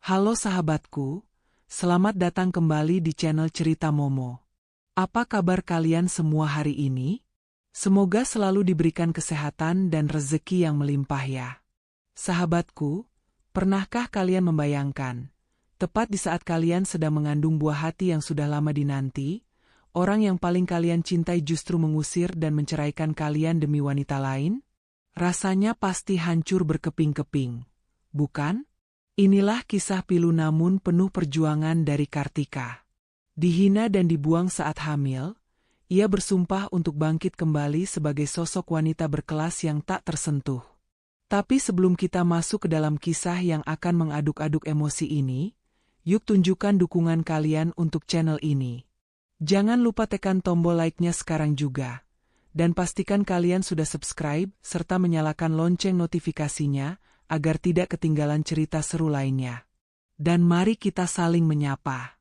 Halo sahabatku, selamat datang kembali di channel Cerita Momo. Apa kabar kalian semua hari ini? Semoga selalu diberikan kesehatan dan rezeki yang melimpah ya. Sahabatku, pernahkah kalian membayangkan, tepat di saat kalian sedang mengandung buah hati yang sudah lama dinanti, orang yang paling kalian cintai justru mengusir dan menceraikan kalian demi wanita lain? Rasanya pasti hancur berkeping-keping, bukan? Inilah kisah pilu namun penuh perjuangan dari Kartika. Dihina dan dibuang saat hamil, ia bersumpah untuk bangkit kembali sebagai sosok wanita berkelas yang tak tersentuh. Tapi sebelum kita masuk ke dalam kisah yang akan mengaduk-aduk emosi ini, yuk tunjukkan dukungan kalian untuk channel ini. Jangan lupa tekan tombol like-nya sekarang juga. Dan pastikan kalian sudah subscribe serta menyalakan lonceng notifikasinya, agar tidak ketinggalan cerita seru lainnya. Dan mari kita saling menyapa.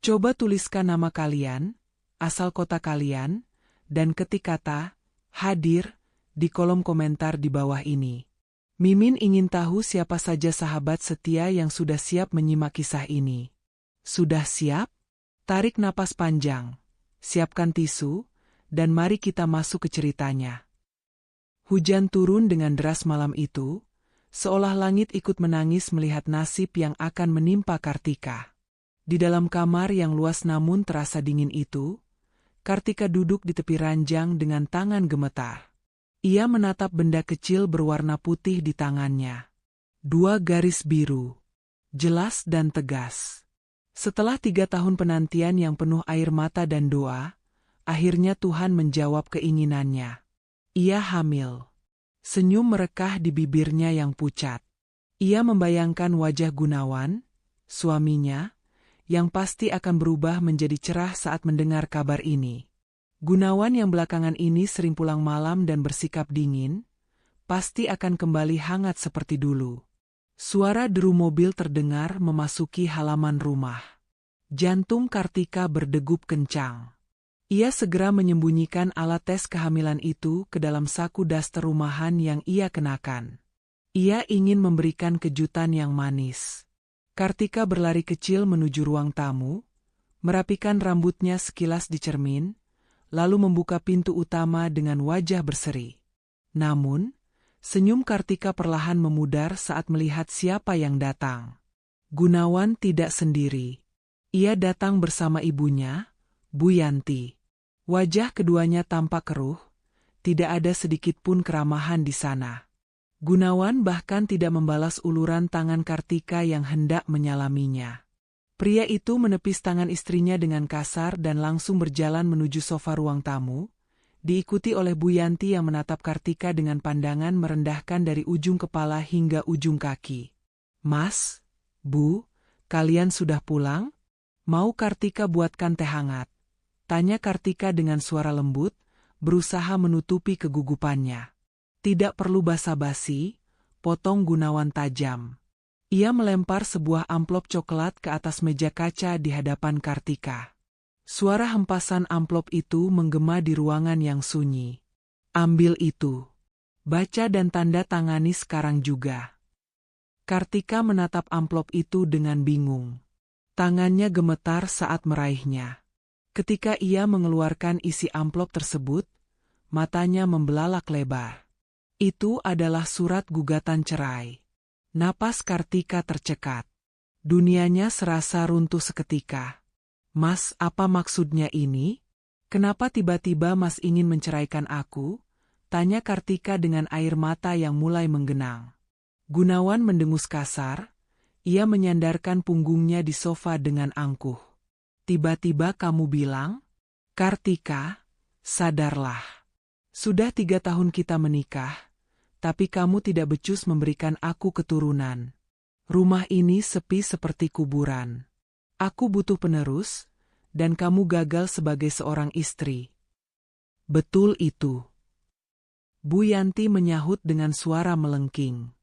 Coba tuliskan nama kalian, asal kota kalian, dan ketik kata hadir di kolom komentar di bawah ini. Mimin ingin tahu siapa saja sahabat setia yang sudah siap menyimak kisah ini. Sudah siap? Tarik napas panjang, siapkan tisu, dan mari kita masuk ke ceritanya. Hujan turun dengan deras malam itu, seolah langit ikut menangis melihat nasib yang akan menimpa Kartika. Di dalam kamar yang luas namun terasa dingin itu, Kartika duduk di tepi ranjang dengan tangan gemetar. Ia menatap benda kecil berwarna putih di tangannya. 2 garis biru. Jelas dan tegas. Setelah 3 tahun penantian yang penuh air mata dan doa, akhirnya Tuhan menjawab keinginannya. Ia hamil. Senyum merekah di bibirnya yang pucat. Ia membayangkan wajah Gunawan, suaminya, yang pasti akan berubah menjadi cerah saat mendengar kabar ini. Gunawan yang belakangan ini sering pulang malam dan bersikap dingin, pasti akan kembali hangat seperti dulu. Suara deru mobil terdengar memasuki halaman rumah. Jantung Kartika berdegup kencang. Ia segera menyembunyikan alat tes kehamilan itu ke dalam saku daster rumahan yang ia kenakan. Ia ingin memberikan kejutan yang manis. Kartika berlari kecil menuju ruang tamu, merapikan rambutnya sekilas di cermin, lalu membuka pintu utama dengan wajah berseri. Namun, senyum Kartika perlahan memudar saat melihat siapa yang datang. Gunawan tidak sendiri. Ia datang bersama ibunya, Bu Yanti. Wajah keduanya tampak keruh, tidak ada sedikit pun keramahan di sana. Gunawan bahkan tidak membalas uluran tangan Kartika yang hendak menyalaminya. Pria itu menepis tangan istrinya dengan kasar dan langsung berjalan menuju sofa ruang tamu, diikuti oleh Bu Yanti yang menatap Kartika dengan pandangan merendahkan dari ujung kepala hingga ujung kaki. Mas, Bu, kalian sudah pulang? Mau Kartika buatkan teh hangat? Tanya Kartika dengan suara lembut, berusaha menutupi kegugupannya. Tidak perlu basa-basi, potong Gunawan tajam. Ia melempar sebuah amplop coklat ke atas meja kaca di hadapan Kartika. Suara hempasan amplop itu menggema di ruangan yang sunyi. Ambil itu. Baca dan tanda tangani sekarang juga. Kartika menatap amplop itu dengan bingung. Tangannya gemetar saat meraihnya. Ketika ia mengeluarkan isi amplop tersebut, matanya membelalak lebar. Itu adalah surat gugatan cerai. Napas Kartika tercekat. Dunianya serasa runtuh seketika. Mas, apa maksudnya ini? Kenapa tiba-tiba Mas ingin menceraikan aku? Tanya Kartika dengan air mata yang mulai menggenang. Gunawan mendengus kasar. Ia menyandarkan punggungnya di sofa dengan angkuh. Tiba-tiba kamu bilang, Kartika, sadarlah. Sudah 3 tahun kita menikah, tapi kamu tidak becus memberikan aku keturunan. Rumah ini sepi seperti kuburan. Aku butuh penerus, dan kamu gagal sebagai seorang istri. Betul itu. Bu Yanti menyahut dengan suara melengking.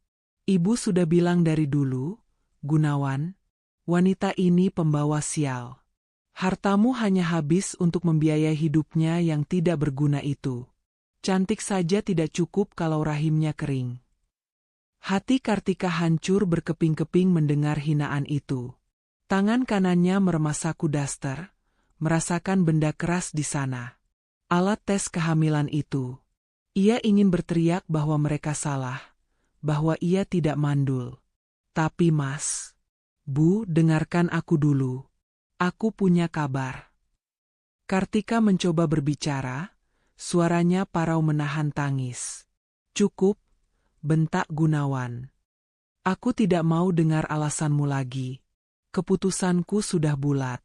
Ibu sudah bilang dari dulu, Gunawan, wanita ini pembawa sial. Hartamu hanya habis untuk membiayai hidupnya yang tidak berguna itu. Cantik saja tidak cukup kalau rahimnya kering. Hati Kartika hancur berkeping-keping mendengar hinaan itu. Tangan kanannya meremas saku daster, merasakan benda keras di sana. Alat tes kehamilan itu. Ia ingin berteriak bahwa mereka salah, bahwa ia tidak mandul. Tapi Mas, Bu, dengarkan aku dulu. Aku punya kabar. Kartika mencoba berbicara, suaranya parau menahan tangis. Cukup, bentak Gunawan. Aku tidak mau dengar alasanmu lagi. Keputusanku sudah bulat.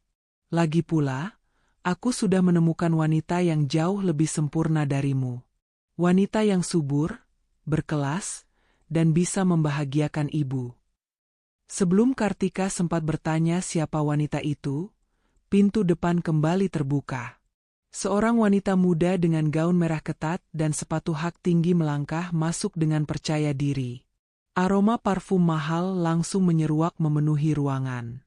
Lagi pula, aku sudah menemukan wanita yang jauh lebih sempurna darimu. Wanita yang subur, berkelas, dan bisa membahagiakan ibu. Sebelum Kartika sempat bertanya siapa wanita itu, pintu depan kembali terbuka. Seorang wanita muda dengan gaun merah ketat dan sepatu hak tinggi melangkah masuk dengan percaya diri. Aroma parfum mahal langsung menyeruak memenuhi ruangan.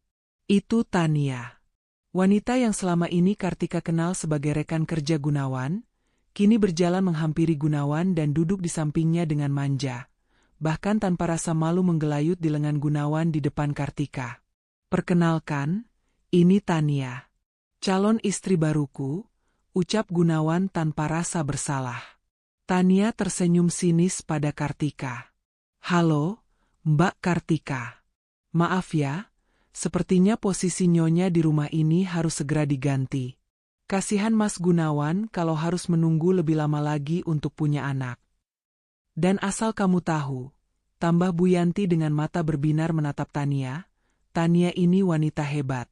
Itu Tania. Wanita yang selama ini Kartika kenal sebagai rekan kerja Gunawan, kini berjalan menghampiri Gunawan dan duduk di sampingnya dengan manja. Bahkan tanpa rasa malu menggelayut di lengan Gunawan di depan Kartika. Perkenalkan, ini Tania. Calon istri baruku, ucap Gunawan tanpa rasa bersalah. Tania tersenyum sinis pada Kartika. Halo, Mbak Kartika. Maaf ya, sepertinya posisi nyonya di rumah ini harus segera diganti. Kasihan Mas Gunawan kalau harus menunggu lebih lama lagi untuk punya anak. Dan asal kamu tahu, tambah Bu Yanti dengan mata berbinar menatap Tania, Tania ini wanita hebat.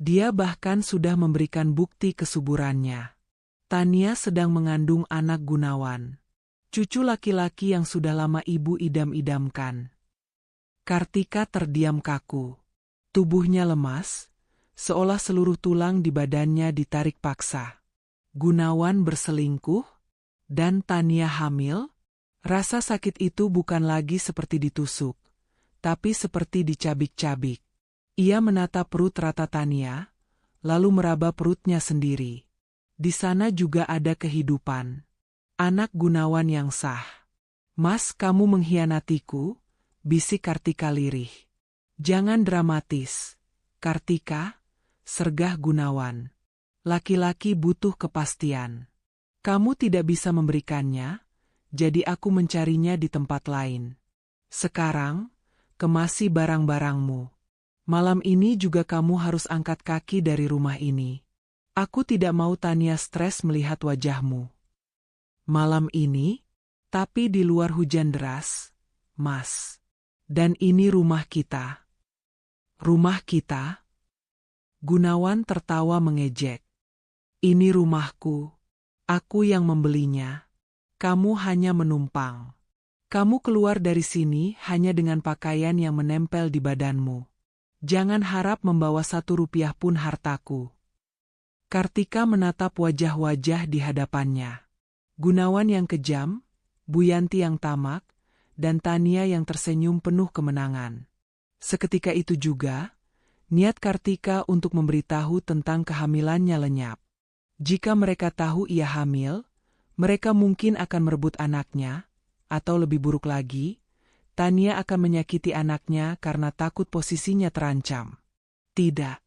Dia bahkan sudah memberikan bukti kesuburannya. Tania sedang mengandung anak Gunawan. Cucu laki-laki yang sudah lama ibu idam-idamkan. Kartika terdiam kaku. Tubuhnya lemas, seolah seluruh tulang di badannya ditarik paksa. Gunawan berselingkuh? Dan Tania hamil? Rasa sakit itu bukan lagi seperti ditusuk, tapi seperti dicabik-cabik. Ia menatap perut rata Tania, lalu meraba perutnya sendiri. Di sana juga ada kehidupan. Anak Gunawan yang sah. Mas, kamu mengkhianatiku, bisik Kartika lirih. Jangan dramatis, Kartika, sergah Gunawan. Laki-laki butuh kepastian. Kamu tidak bisa memberikannya, jadi aku mencarinya di tempat lain. Sekarang, kemasi barang-barangmu. Malam ini juga kamu harus angkat kaki dari rumah ini. Aku tidak mau Tania stres melihat wajahmu. Malam ini, tapi di luar hujan deras, Mas. Dan ini rumah kita. Rumah kita? Gunawan tertawa mengejek. Ini rumahku. Aku yang membelinya. Kamu hanya menumpang. Kamu keluar dari sini hanya dengan pakaian yang menempel di badanmu. Jangan harap membawa 1 rupiah pun hartaku. Kartika menatap wajah-wajah di hadapannya. Gunawan yang kejam, Bu Yanti yang tamak, dan Tania yang tersenyum penuh kemenangan. Seketika itu juga, niat Kartika untuk memberitahu tentang kehamilannya lenyap. Jika mereka tahu ia hamil, mereka mungkin akan merebut anaknya, atau lebih buruk lagi, Tania akan menyakiti anaknya karena takut posisinya terancam. Tidak.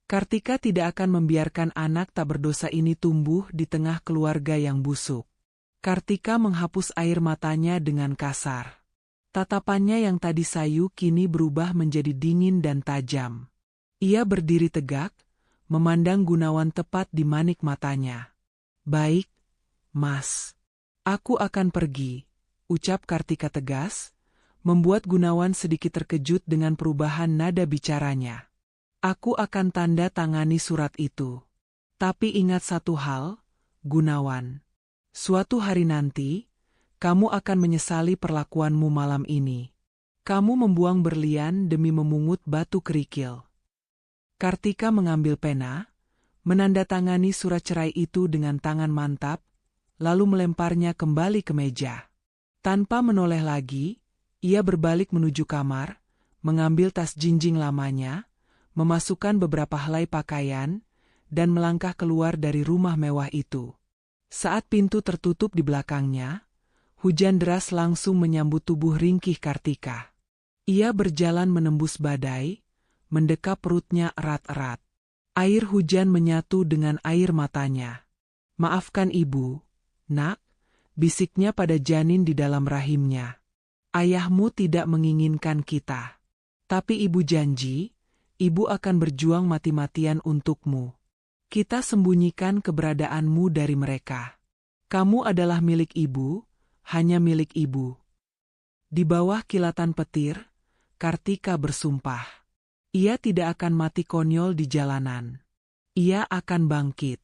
Kartika tidak akan membiarkan anak tak berdosa ini tumbuh di tengah keluarga yang busuk. Kartika menghapus air matanya dengan kasar. Tatapannya yang tadi sayu kini berubah menjadi dingin dan tajam. Ia berdiri tegak, memandang Gunawan tepat di manik matanya. Baik, Mas. Aku akan pergi, ucap Kartika tegas, membuat Gunawan sedikit terkejut dengan perubahan nada bicaranya. Aku akan tanda tangani surat itu. Tapi ingat satu hal, Gunawan. Suatu hari nanti, kamu akan menyesali perlakuanmu malam ini. Kamu membuang berlian demi memungut batu kerikil. Kartika mengambil pena, menandatangani surat cerai itu dengan tangan mantap, lalu melemparnya kembali ke meja. Tanpa menoleh lagi, ia berbalik menuju kamar, mengambil tas jinjing lamanya, memasukkan beberapa helai pakaian, dan melangkah keluar dari rumah mewah itu. Saat pintu tertutup di belakangnya, Hujan deras langsung menyambut tubuh ringkih Kartika. Ia berjalan menembus badai, mendekap perutnya erat-erat. Air hujan menyatu dengan air matanya. "Maafkan ibu, nak," bisiknya pada janin di dalam rahimnya. "Ayahmu tidak menginginkan kita. Tapi ibu janji, ibu akan berjuang mati-matian untukmu. Kita sembunyikan keberadaanmu dari mereka. Kamu adalah milik ibu, hanya milik ibu." Di bawah kilatan petir, Kartika bersumpah. Ia tidak akan mati konyol di jalanan. Ia akan bangkit.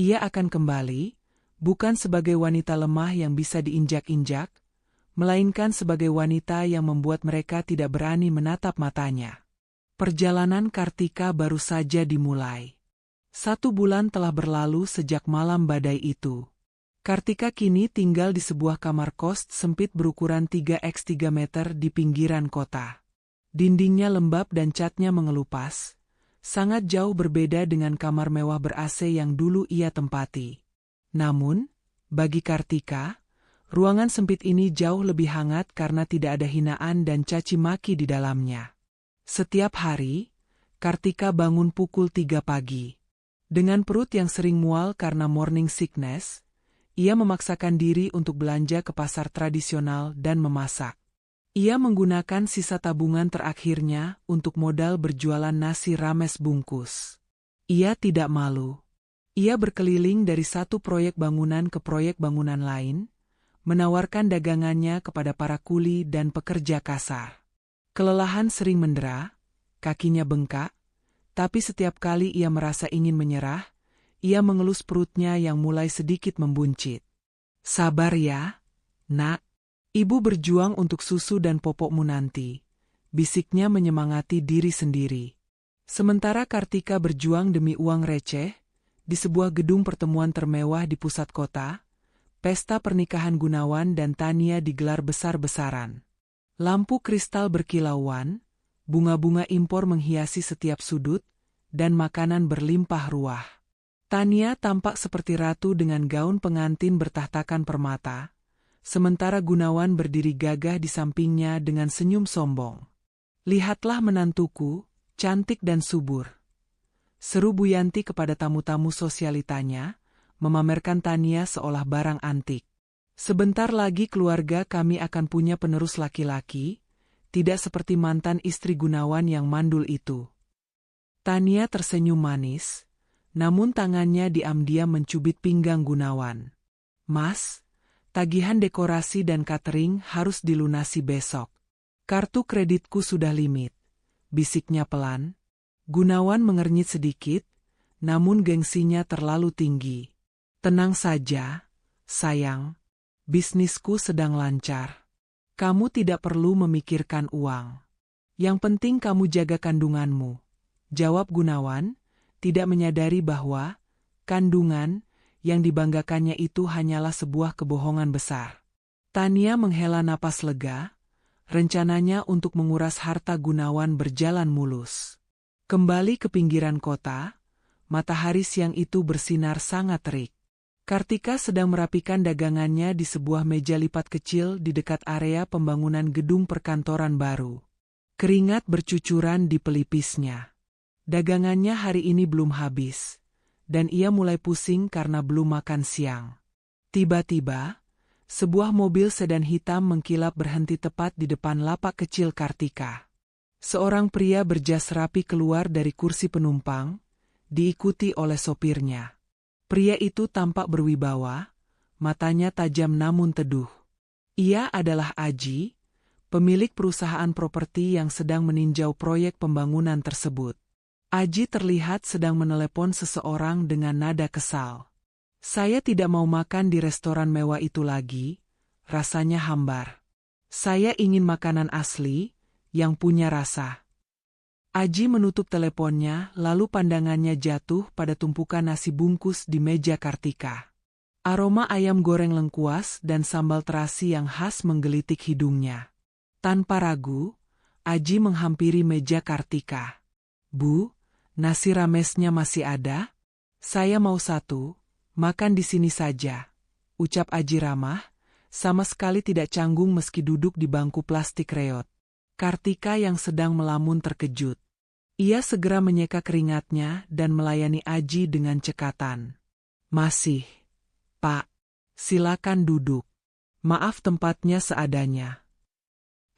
Ia akan kembali, bukan sebagai wanita lemah yang bisa diinjak-injak, melainkan sebagai wanita yang membuat mereka tidak berani menatap matanya. Perjalanan Kartika baru saja dimulai. 1 bulan telah berlalu sejak malam badai itu. Kartika kini tinggal di sebuah kamar kos sempit berukuran 3x3 meter di pinggiran kota. Dindingnya lembab dan catnya mengelupas, sangat jauh berbeda dengan kamar mewah ber-AC yang dulu ia tempati. Namun, bagi Kartika, ruangan sempit ini jauh lebih hangat karena tidak ada hinaan dan caci maki di dalamnya. Setiap hari, Kartika bangun pukul 3 pagi. Dengan perut yang sering mual karena morning sickness, ia memaksakan diri untuk belanja ke pasar tradisional dan memasak. Ia menggunakan sisa tabungan terakhirnya untuk modal berjualan nasi rames bungkus. Ia tidak malu. Ia berkeliling dari satu proyek bangunan ke proyek bangunan lain, menawarkan dagangannya kepada para kuli dan pekerja kasar. Kelelahan sering mendera, kakinya bengkak, tapi setiap kali ia merasa ingin menyerah, ia mengelus perutnya yang mulai sedikit membuncit. "Sabar ya, nak. Ibu berjuang untuk susu dan popokmu nanti," bisiknya menyemangati diri sendiri. Sementara Kartika berjuang demi uang receh, di sebuah gedung pertemuan termewah di pusat kota, pesta pernikahan Gunawan dan Tania digelar besar-besaran. Lampu kristal berkilauan, bunga-bunga impor menghiasi setiap sudut, dan makanan berlimpah ruah. Tania tampak seperti ratu dengan gaun pengantin bertahtakan permata, sementara Gunawan berdiri gagah di sampingnya dengan senyum sombong. "Lihatlah menantuku, cantik dan subur," seru Bu Yanti kepada tamu-tamu sosialitanya, memamerkan Tania seolah barang antik. "Sebentar lagi keluarga kami akan punya penerus laki-laki, tidak seperti mantan istri Gunawan yang mandul itu." Tania tersenyum manis, namun tangannya diam-diam mencubit pinggang Gunawan. "Mas, tagihan dekorasi dan catering harus dilunasi besok. Kartu kreditku sudah limit," bisiknya pelan. Gunawan mengernyit sedikit, namun gengsinya terlalu tinggi. "Tenang saja, sayang. Bisnisku sedang lancar. Kamu tidak perlu memikirkan uang. Yang penting kamu jaga kandunganmu," jawab Gunawan, tidak menyadari bahwa kandungan yang dibanggakannya itu hanyalah sebuah kebohongan besar. Tania menghela napas lega, rencananya untuk menguras harta Gunawan berjalan mulus. Kembali ke pinggiran kota, matahari siang itu bersinar sangat terik. Kartika sedang merapikan dagangannya di sebuah meja lipat kecil di dekat area pembangunan gedung perkantoran baru. Keringat bercucuran di pelipisnya. Dagangannya hari ini belum habis, dan ia mulai pusing karena belum makan siang. Tiba-tiba, sebuah mobil sedan hitam mengkilap berhenti tepat di depan lapak kecil Kartika. Seorang pria berjas rapi keluar dari kursi penumpang, diikuti oleh sopirnya. Pria itu tampak berwibawa, matanya tajam namun teduh. Ia adalah Aji, pemilik perusahaan properti yang sedang meninjau proyek pembangunan tersebut. Aji terlihat sedang menelepon seseorang dengan nada kesal. "Saya tidak mau makan di restoran mewah itu lagi, rasanya hambar. Saya ingin makanan asli, yang punya rasa." Aji menutup teleponnya lalu pandangannya jatuh pada tumpukan nasi bungkus di meja Kartika. Aroma ayam goreng lengkuas dan sambal terasi yang khas menggelitik hidungnya. Tanpa ragu, Aji menghampiri meja Kartika. "Bu, nasi ramesnya masih ada? Saya mau 1, makan di sini saja," ucap Aji ramah, sama sekali tidak canggung meski duduk di bangku plastik reot. Kartika yang sedang melamun terkejut. Ia segera menyeka keringatnya dan melayani Aji dengan cekatan. "Masih, Pak. Silakan duduk. Maaf tempatnya seadanya."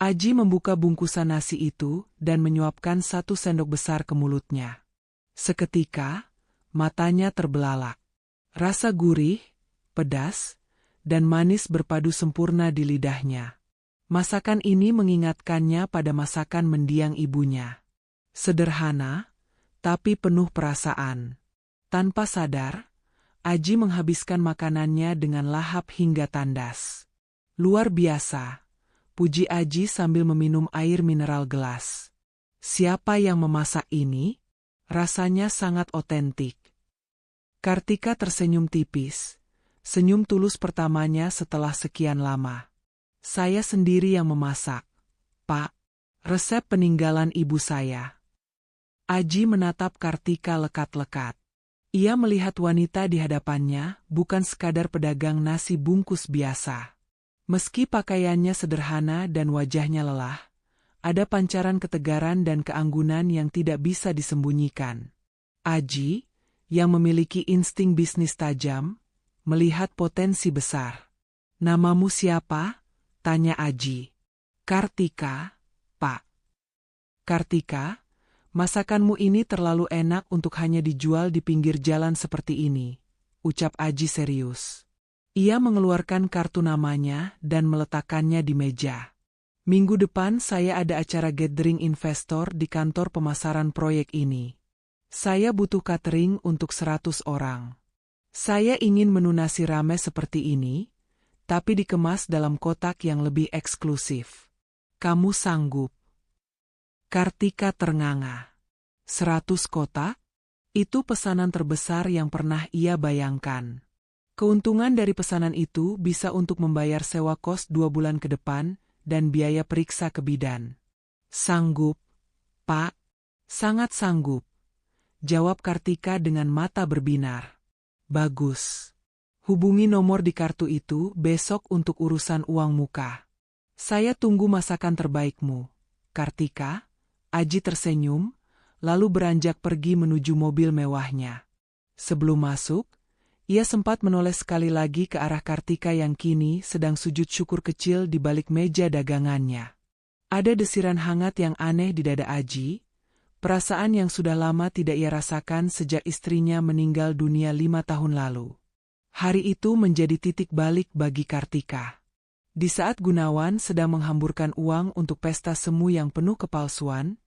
Aji membuka bungkusan nasi itu dan menyuapkan 1 sendok besar ke mulutnya. Seketika, matanya terbelalak. Rasa gurih, pedas, dan manis berpadu sempurna di lidahnya. Masakan ini mengingatkannya pada masakan mendiang ibunya. Sederhana, tapi penuh perasaan. Tanpa sadar, Aji menghabiskan makanannya dengan lahap hingga tandas. "Luar biasa," puji Aji sambil meminum air mineral gelas. "Siapa yang memasak ini? Rasanya sangat otentik." Kartika tersenyum tipis. Senyum tulus pertamanya setelah sekian lama. "Saya sendiri yang memasak, Pak. Resep peninggalan ibu saya." Aji menatap Kartika lekat-lekat. Ia melihat wanita di hadapannya bukan sekadar pedagang nasi bungkus biasa. Meski pakaiannya sederhana dan wajahnya lelah, ada pancaran ketegaran dan keanggunan yang tidak bisa disembunyikan. Aji, yang memiliki insting bisnis tajam, melihat potensi besar. "Namamu siapa?" tanya Aji. "Kartika, Pak." "Kartika, masakanmu ini terlalu enak untuk hanya dijual di pinggir jalan seperti ini," ucap Aji serius. Ia mengeluarkan kartu namanya dan meletakkannya di meja. "Minggu depan saya ada acara gathering investor di kantor pemasaran proyek ini. Saya butuh catering untuk 100 orang. Saya ingin menu nasi rame seperti ini, tapi dikemas dalam kotak yang lebih eksklusif. Kamu sanggup?" Kartika ternganga. 100 kotak? Itu pesanan terbesar yang pernah ia bayangkan. Keuntungan dari pesanan itu bisa untuk membayar sewa kos 2 bulan ke depan dan biaya periksa ke bidan. "Sanggup, Pak. Sangat sanggup," jawab Kartika dengan mata berbinar. "Bagus. Hubungi nomor di kartu itu besok untuk urusan uang muka. Saya tunggu masakan terbaikmu, Kartika." Aji tersenyum, lalu beranjak pergi menuju mobil mewahnya. Sebelum masuk, ia sempat menoleh sekali lagi ke arah Kartika yang kini sedang sujud syukur kecil di balik meja dagangannya. Ada desiran hangat yang aneh di dada Aji, perasaan yang sudah lama tidak ia rasakan sejak istrinya meninggal dunia 5 tahun lalu. Hari itu menjadi titik balik bagi Kartika. Di saat Gunawan sedang menghamburkan uang untuk pesta semu yang penuh kepalsuan,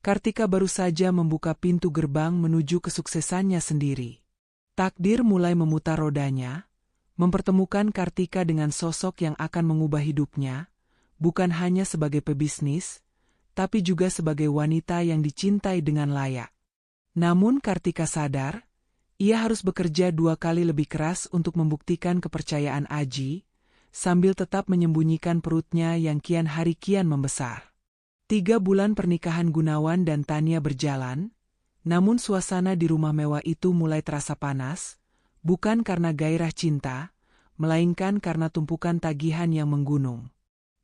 Kartika baru saja membuka pintu gerbang menuju kesuksesannya sendiri. Takdir mulai memutar rodanya, mempertemukan Kartika dengan sosok yang akan mengubah hidupnya, bukan hanya sebagai pebisnis, tapi juga sebagai wanita yang dicintai dengan layak. Namun Kartika sadar, ia harus bekerja 2 kali lebih keras untuk membuktikan kepercayaan Aji, sambil tetap menyembunyikan perutnya yang kian hari kian membesar. 3 bulan pernikahan Gunawan dan Tania berjalan, namun suasana di rumah mewah itu mulai terasa panas, bukan karena gairah cinta, melainkan karena tumpukan tagihan yang menggunung.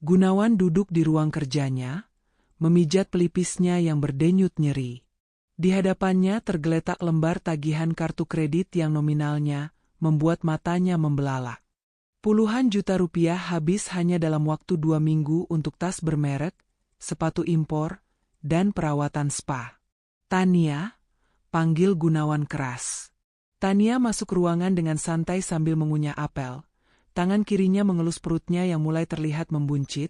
Gunawan duduk di ruang kerjanya, memijat pelipisnya yang berdenyut nyeri. Di hadapannya tergeletak lembar tagihan kartu kredit yang nominalnya membuat matanya membelalak. Puluhan juta rupiah habis hanya dalam waktu 2 minggu untuk tas bermerek, sepatu impor, dan perawatan spa. "Tania," panggil Gunawan keras. Tania masuk ruangan dengan santai sambil mengunyah apel. Tangan kirinya mengelus perutnya yang mulai terlihat membuncit.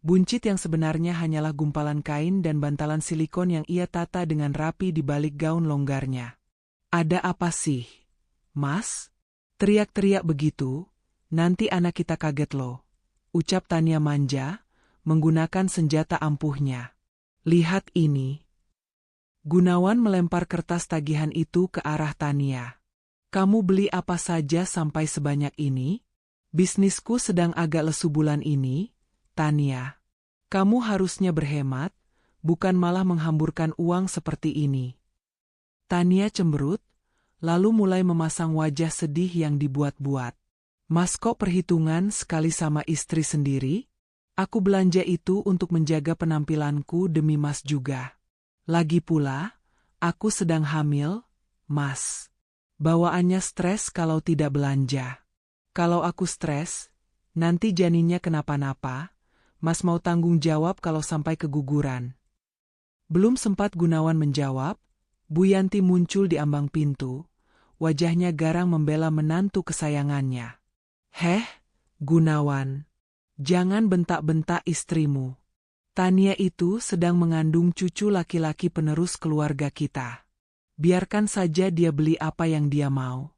Buncit yang sebenarnya hanyalah gumpalan kain dan bantalan silikon yang ia tata dengan rapi di balik gaun longgarnya. "Ada apa sih, Mas?" Teriak-teriak begitu, "Nanti anak kita kaget loh," ucap Tania manja, menggunakan senjata ampuhnya. "Lihat ini." Gunawan melempar kertas tagihan itu ke arah Tania. "Kamu beli apa saja sampai sebanyak ini? Bisnisku sedang agak lesu bulan ini, Tania. Kamu harusnya berhemat, bukan malah menghamburkan uang seperti ini." Tania cemberut, lalu mulai memasang wajah sedih yang dibuat-buat. Mas kok perhitungan sekali sama istri sendiri? Aku belanja itu untuk menjaga penampilanku demi Mas juga. Lagi pula, aku sedang hamil, Mas. Bawaannya stres kalau tidak belanja. Kalau aku stres, nanti janinnya kenapa-napa, Mas mau tanggung jawab kalau sampai keguguran. Belum sempat Gunawan menjawab, Bu Yanti muncul di ambang pintu, wajahnya garang membela menantu kesayangannya. Heh, Gunawan, jangan bentak-bentak istrimu. Tania itu sedang mengandung cucu laki-laki penerus keluarga kita. Biarkan saja dia beli apa yang dia mau.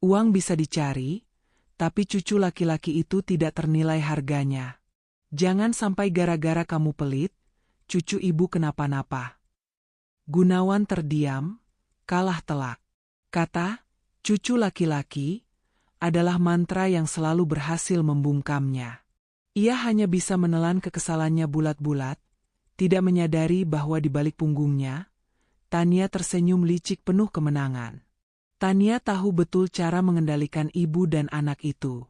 Uang bisa dicari, tapi cucu laki-laki itu tidak ternilai harganya. Jangan sampai gara-gara kamu pelit, cucu ibu kenapa-napa. Gunawan terdiam, kalah telak. Kata, cucu laki-laki, adalah mantra yang selalu berhasil membungkamnya. Ia hanya bisa menelan kekesalannya bulat-bulat, tidak menyadari bahwa di balik punggungnya, Tania tersenyum licik penuh kemenangan. Tania tahu betul cara mengendalikan ibu dan anak itu.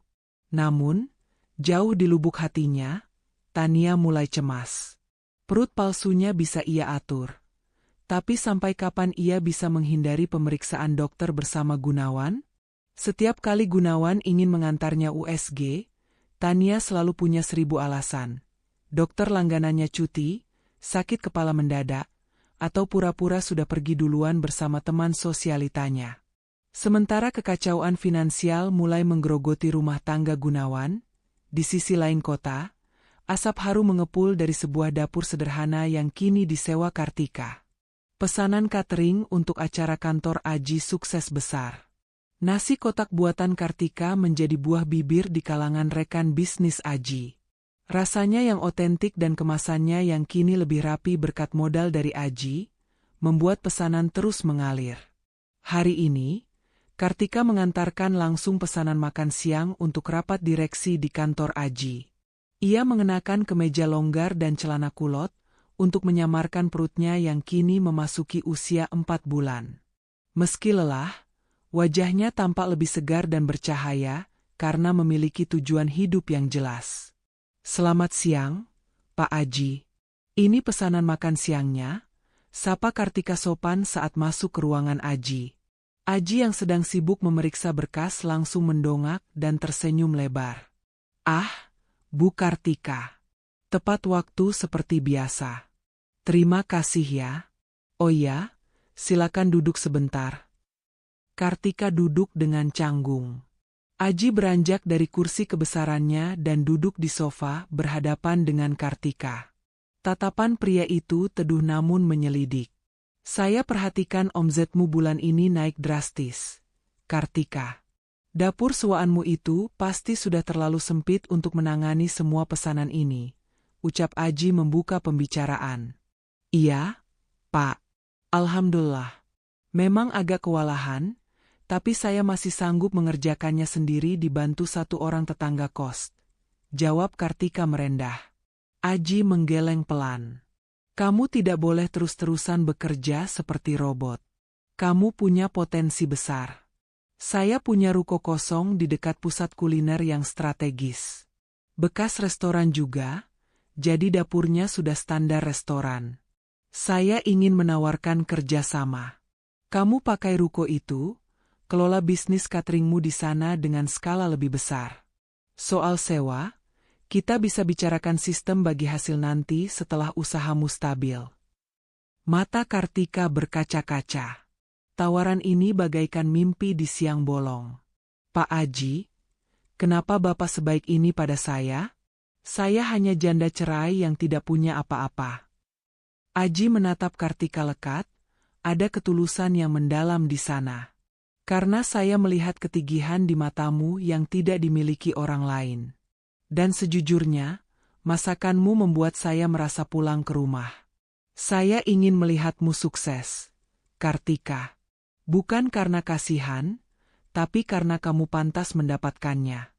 Namun, jauh di lubuk hatinya, Tania mulai cemas. Perut palsunya bisa ia atur. Tapi sampai kapan ia bisa menghindari pemeriksaan dokter bersama Gunawan? Setiap kali Gunawan ingin mengantarnya USG, Tania selalu punya 1000 alasan. Dokter langganannya cuti, sakit kepala mendadak, atau pura-pura sudah pergi duluan bersama teman sosialitanya. Sementara kekacauan finansial mulai menggerogoti rumah tangga Gunawan, di sisi lain kota, asap harum mengepul dari sebuah dapur sederhana yang kini disewa Kartika. Pesanan catering untuk acara kantor Aji sukses besar. Nasi kotak buatan Kartika menjadi buah bibir di kalangan rekan bisnis Aji. Rasanya yang otentik dan kemasannya yang kini lebih rapi berkat modal dari Aji, membuat pesanan terus mengalir. Hari ini, Kartika mengantarkan langsung pesanan makan siang untuk rapat direksi di kantor Aji. Ia mengenakan kemeja longgar dan celana kulot, untuk menyamarkan perutnya yang kini memasuki usia 4 bulan. Meski lelah, wajahnya tampak lebih segar dan bercahaya, karena memiliki tujuan hidup yang jelas. Selamat siang, Pak Aji. Ini pesanan makan siangnya, sapa Kartika sopan saat masuk ke ruangan Aji. Aji yang sedang sibuk memeriksa berkas langsung mendongak dan tersenyum lebar. Ah, Bu Kartika. Tepat waktu seperti biasa. Terima kasih ya. Oh ya, silakan duduk sebentar. Kartika duduk dengan canggung. Aji beranjak dari kursi kebesarannya dan duduk di sofa berhadapan dengan Kartika. Tatapan pria itu teduh namun menyelidik. Saya perhatikan omzetmu bulan ini naik drastis, Kartika. Dapur sewaanmu itu pasti sudah terlalu sempit untuk menangani semua pesanan ini, ucap Aji membuka pembicaraan. Iya, Pak. Alhamdulillah. Memang agak kewalahan, tapi saya masih sanggup mengerjakannya sendiri dibantu satu orang tetangga kos, jawab Kartika merendah. Aji menggeleng pelan. Kamu tidak boleh terus-terusan bekerja seperti robot. Kamu punya potensi besar. Saya punya ruko kosong di dekat pusat kuliner yang strategis. Bekas restoran juga, jadi dapurnya sudah standar restoran. Saya ingin menawarkan kerjasama. Kamu pakai ruko itu, kelola bisnis cateringmu di sana dengan skala lebih besar. Soal sewa, kita bisa bicarakan sistem bagi hasil nanti setelah usahamu stabil. Mata Kartika berkaca-kaca. Tawaran ini bagaikan mimpi di siang bolong. Pak Aji, kenapa Bapak sebaik ini pada saya? Saya hanya janda cerai yang tidak punya apa-apa. Aji menatap Kartika lekat, ada ketulusan yang mendalam di sana. Karena saya melihat ketigihan di matamu yang tidak dimiliki orang lain. Dan sejujurnya, masakanmu membuat saya merasa pulang ke rumah. Saya ingin melihatmu sukses, Kartika. Bukan karena kasihan, tapi karena kamu pantas mendapatkannya.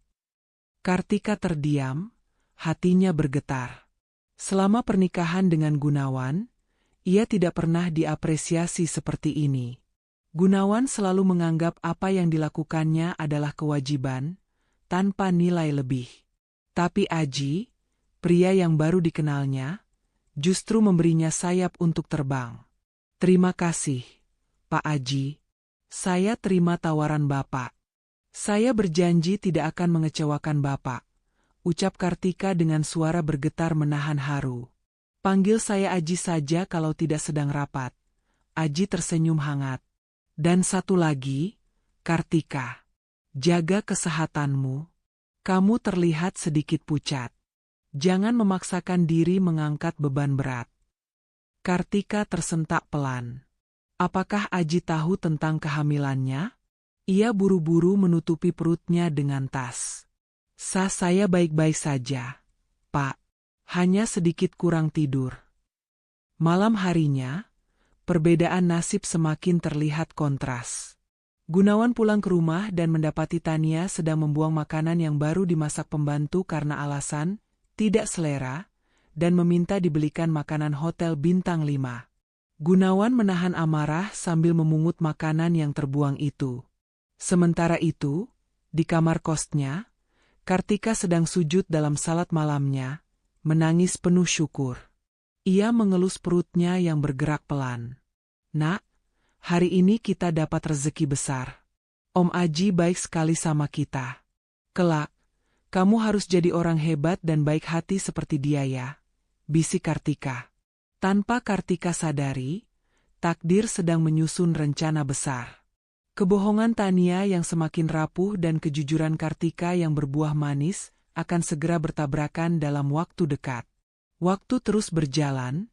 Kartika terdiam, hatinya bergetar. Selama pernikahan dengan Gunawan, ia tidak pernah diapresiasi seperti ini. Gunawan selalu menganggap apa yang dilakukannya adalah kewajiban, tanpa nilai lebih. Tapi Aji, pria yang baru dikenalnya, justru memberinya sayap untuk terbang. Terima kasih, Pak Aji. Saya terima tawaran Bapak. Saya berjanji tidak akan mengecewakan Bapak, ucap Kartika dengan suara bergetar menahan haru. Panggil saya Aji saja kalau tidak sedang rapat. Aji tersenyum hangat. Dan satu lagi, Kartika. Jaga kesehatanmu. Kamu terlihat sedikit pucat. Jangan memaksakan diri mengangkat beban berat. Kartika tersentak pelan. Apakah Aji tahu tentang kehamilannya? Ia buru-buru menutupi perutnya dengan tas. Saya baik-baik saja, Pak. Hanya sedikit kurang tidur. Malam harinya, perbedaan nasib semakin terlihat kontras. Gunawan pulang ke rumah dan mendapati Tania sedang membuang makanan yang baru dimasak pembantu karena alasan tidak selera dan meminta dibelikan makanan hotel bintang 5. Gunawan menahan amarah sambil memungut makanan yang terbuang itu. Sementara itu, di kamar kosnya, Kartika sedang sujud dalam salat malamnya, menangis penuh syukur. Ia mengelus perutnya yang bergerak pelan. Nak, hari ini kita dapat rezeki besar. Om Aji baik sekali sama kita. Kelak, kamu harus jadi orang hebat dan baik hati seperti dia ya, bisik Kartika. Tanpa Kartika sadari, takdir sedang menyusun rencana besar. Kebohongan Tania yang semakin rapuh dan kejujuran Kartika yang berbuah manis akan segera bertabrakan dalam waktu dekat. Waktu terus berjalan,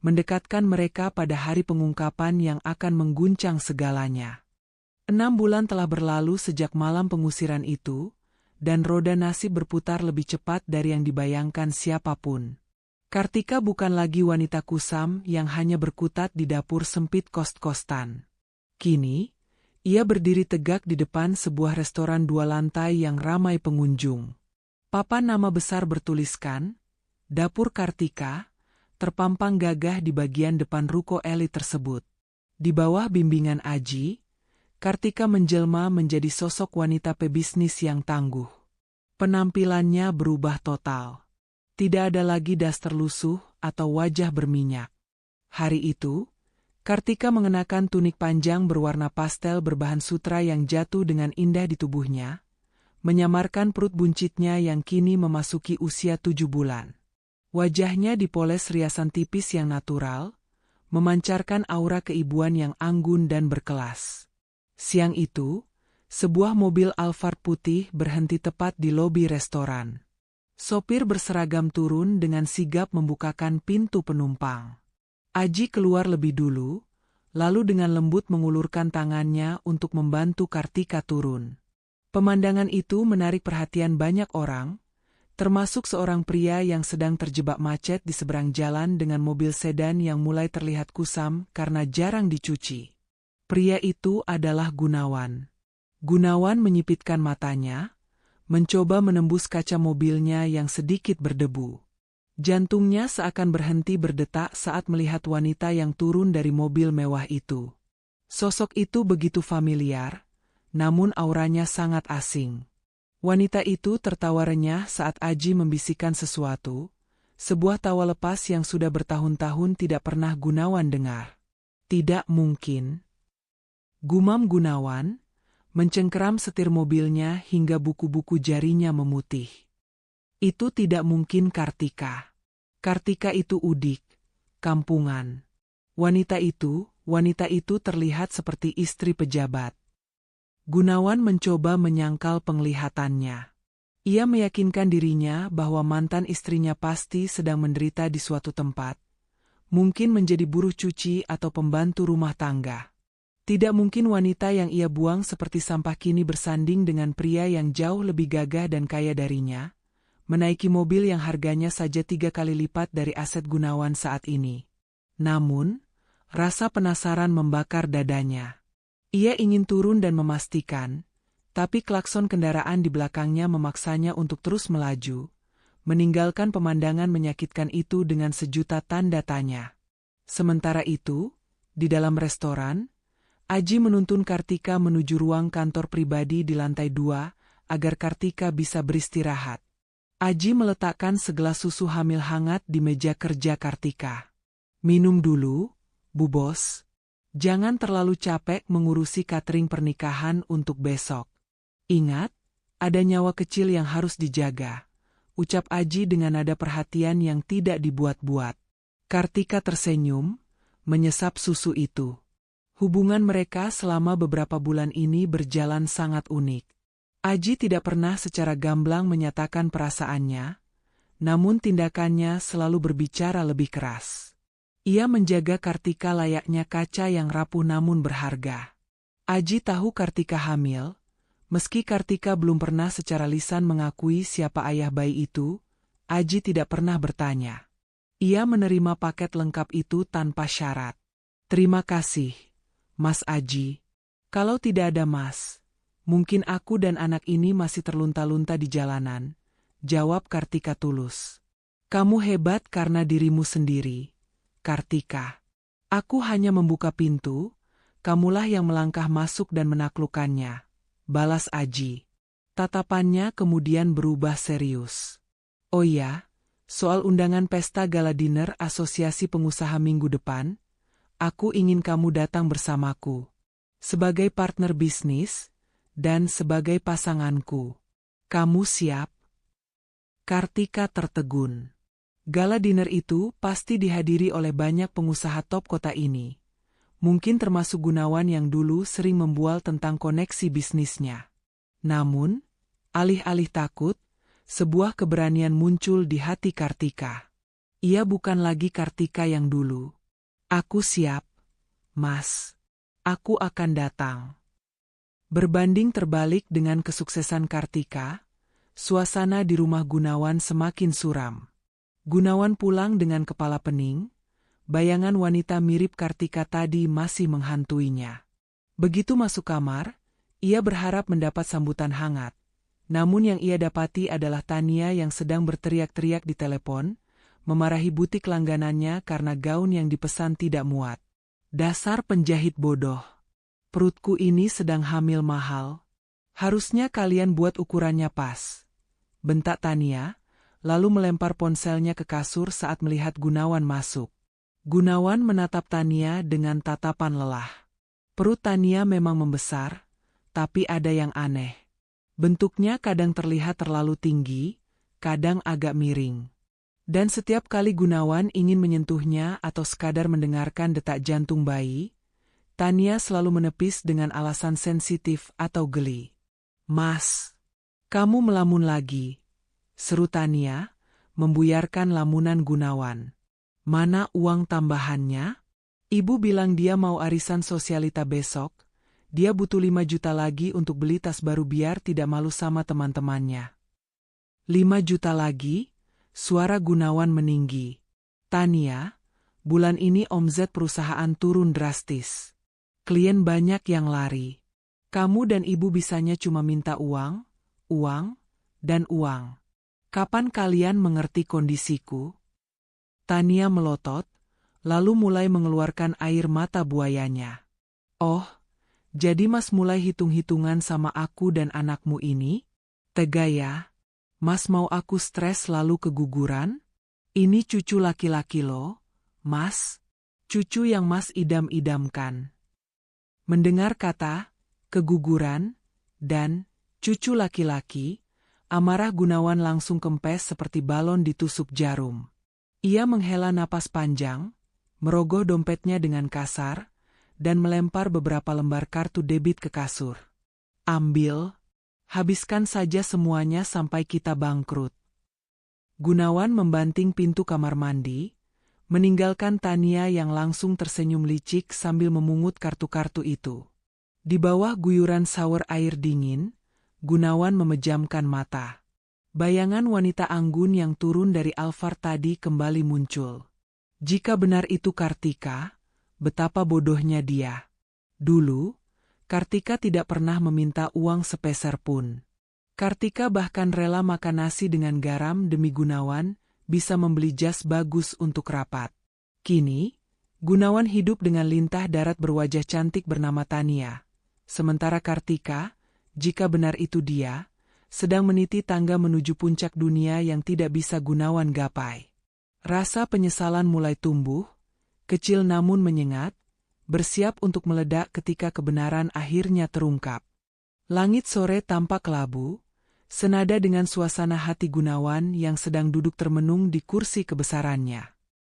mendekatkan mereka pada hari pengungkapan yang akan mengguncang segalanya. 6 bulan telah berlalu sejak malam pengusiran itu, dan roda nasib berputar lebih cepat dari yang dibayangkan siapapun. Kartika bukan lagi wanita kusam yang hanya berkutat di dapur sempit kos-kostan. Kini, ia berdiri tegak di depan sebuah restoran 2 lantai yang ramai pengunjung. Papan nama besar bertuliskan, Dapur Kartika, terpampang gagah di bagian depan ruko elit tersebut. Di bawah bimbingan Aji, Kartika menjelma menjadi sosok wanita pebisnis yang tangguh. Penampilannya berubah total. Tidak ada lagi daster lusuh atau wajah berminyak. Hari itu, Kartika mengenakan tunik panjang berwarna pastel berbahan sutra yang jatuh dengan indah di tubuhnya, menyamarkan perut buncitnya yang kini memasuki usia 7 bulan. Wajahnya dipoles riasan tipis yang natural, memancarkan aura keibuan yang anggun dan berkelas. Siang itu, sebuah mobil Alphard putih berhenti tepat di lobi restoran. Sopir berseragam turun dengan sigap membukakan pintu penumpang. Aji keluar lebih dulu, lalu dengan lembut mengulurkan tangannya untuk membantu Kartika turun. Pemandangan itu menarik perhatian banyak orang, termasuk seorang pria yang sedang terjebak macet di seberang jalan dengan mobil sedan yang mulai terlihat kusam karena jarang dicuci. Pria itu adalah Gunawan. Gunawan menyipitkan matanya, mencoba menembus kaca mobilnya yang sedikit berdebu. Jantungnya seakan berhenti berdetak saat melihat wanita yang turun dari mobil mewah itu. Sosok itu begitu familiar, namun auranya sangat asing. Wanita itu tertawa renyah saat Aji membisikkan sesuatu, sebuah tawa lepas yang sudah bertahun-tahun tidak pernah Gunawan dengar. Tidak mungkin. Gumam Gunawan, mencengkeram setir mobilnya hingga buku-buku jarinya memutih. Itu tidak mungkin Kartika. Kartika itu udik, kampungan. Wanita itu terlihat seperti istri pejabat. Gunawan mencoba menyangkal penglihatannya. Ia meyakinkan dirinya bahwa mantan istrinya pasti sedang menderita di suatu tempat, mungkin menjadi buruh cuci atau pembantu rumah tangga. Tidak mungkin wanita yang ia buang seperti sampah kini bersanding dengan pria yang jauh lebih gagah dan kaya darinya, menaiki mobil yang harganya saja 3 kali lipat dari aset Gunawan saat ini. Namun, rasa penasaran membakar dadanya. Ia ingin turun dan memastikan, tapi klakson kendaraan di belakangnya memaksanya untuk terus melaju, meninggalkan pemandangan menyakitkan itu dengan sejuta tanda tanya. Sementara itu, di dalam restoran, Aji menuntun Kartika menuju ruang kantor pribadi di lantai 2, agar Kartika bisa beristirahat. Aji meletakkan segelas susu hamil hangat di meja kerja Kartika. Minum dulu, Bu Bos. Jangan terlalu capek mengurusi catering pernikahan untuk besok. Ingat, ada nyawa kecil yang harus dijaga, ucap Aji dengan nada perhatian yang tidak dibuat-buat. Kartika tersenyum, menyesap susu itu. Hubungan mereka selama beberapa bulan ini berjalan sangat unik. Aji tidak pernah secara gamblang menyatakan perasaannya, namun tindakannya selalu berbicara lebih keras. Ia menjaga Kartika layaknya kaca yang rapuh namun berharga. Aji tahu Kartika hamil, meski Kartika belum pernah secara lisan mengakui siapa ayah bayi itu, Aji tidak pernah bertanya. Ia menerima paket lengkap itu tanpa syarat. Terima kasih, Mas Aji. Kalau tidak ada Mas, mungkin aku dan anak ini masih terlunta-lunta di jalanan, jawab Kartika tulus. Kamu hebat karena dirimu sendiri, Kartika. Aku hanya membuka pintu, kamulah yang melangkah masuk dan menaklukkannya, balas Aji. Tatapannya kemudian berubah serius. Oh iya, soal undangan pesta gala dinner Asosiasi Pengusaha minggu depan, aku ingin kamu datang bersamaku. Sebagai partner bisnis, dan sebagai pasanganku. Kamu siap? Kartika tertegun. Gala dinner itu pasti dihadiri oleh banyak pengusaha top kota ini. Mungkin termasuk Gunawan yang dulu sering membual tentang koneksi bisnisnya. Namun, alih-alih takut, sebuah keberanian muncul di hati Kartika. Ia bukan lagi Kartika yang dulu. Aku siap, Mas. Aku akan datang. Berbanding terbalik dengan kesuksesan Kartika, suasana di rumah Gunawan semakin suram. Gunawan pulang dengan kepala pening, bayangan wanita mirip Kartika tadi masih menghantuinya. Begitu masuk kamar, ia berharap mendapat sambutan hangat. Namun yang ia dapati adalah Tania yang sedang berteriak-teriak di telepon, memarahi butik langganannya karena gaun yang dipesan tidak muat. Dasar penjahit bodoh. Perutku ini sedang hamil mahal. Harusnya kalian buat ukurannya pas. Bentak Tania, lalu melempar ponselnya ke kasur saat melihat Gunawan masuk. Gunawan menatap Tania dengan tatapan lelah. Perut Tania memang membesar, tapi ada yang aneh. Bentuknya kadang terlihat terlalu tinggi, kadang agak miring. Dan setiap kali Gunawan ingin menyentuhnya atau sekadar mendengarkan detak jantung bayi, Tania selalu menepis dengan alasan sensitif atau geli. Mas, kamu melamun lagi, seru Tania, membuyarkan lamunan Gunawan. Mana uang tambahannya? Ibu bilang dia mau arisan sosialita besok, dia butuh 5 juta lagi untuk beli tas baru biar tidak malu sama teman-temannya. 5 juta lagi? Suara Gunawan meninggi. Tania, bulan ini omzet perusahaan turun drastis. Klien banyak yang lari. Kamu dan ibu bisanya cuma minta uang, dan uang. Kapan kalian mengerti kondisiku? Tania melotot, lalu mulai mengeluarkan air mata buayanya. Oh, jadi Mas mulai hitung-hitungan sama aku dan anakmu ini? Tega ya? Mas mau aku stres lalu keguguran? Ini cucu laki-laki loh, Mas. Cucu yang Mas idam-idamkan. Mendengar kata, keguguran, dan cucu laki-laki, amarah Gunawan langsung kempes seperti balon ditusuk jarum. Ia menghela napas panjang, merogoh dompetnya dengan kasar, dan melempar beberapa lembar kartu debit ke kasur. Ambil, habiskan saja semuanya sampai kita bangkrut. Gunawan membanting pintu kamar mandi, meninggalkan Tania yang langsung tersenyum licik sambil memungut kartu-kartu itu. Di bawah guyuran shower air dingin, Gunawan memejamkan mata. Bayangan wanita anggun yang turun dari Alphard tadi kembali muncul. Jika benar itu Kartika, betapa bodohnya dia. Dulu, Kartika tidak pernah meminta uang sepeser pun. Kartika bahkan rela makan nasi dengan garam demi Gunawan bisa membeli jas bagus untuk rapat. Kini, Gunawan hidup dengan lintah darat berwajah cantik bernama Tania. Sementara Kartika, jika benar itu dia, sedang meniti tangga menuju puncak dunia yang tidak bisa Gunawan gapai. Rasa penyesalan mulai tumbuh, kecil namun menyengat, bersiap untuk meledak ketika kebenaran akhirnya terungkap. Langit sore tampak kelabu, senada dengan suasana hati Gunawan yang sedang duduk termenung di kursi kebesarannya.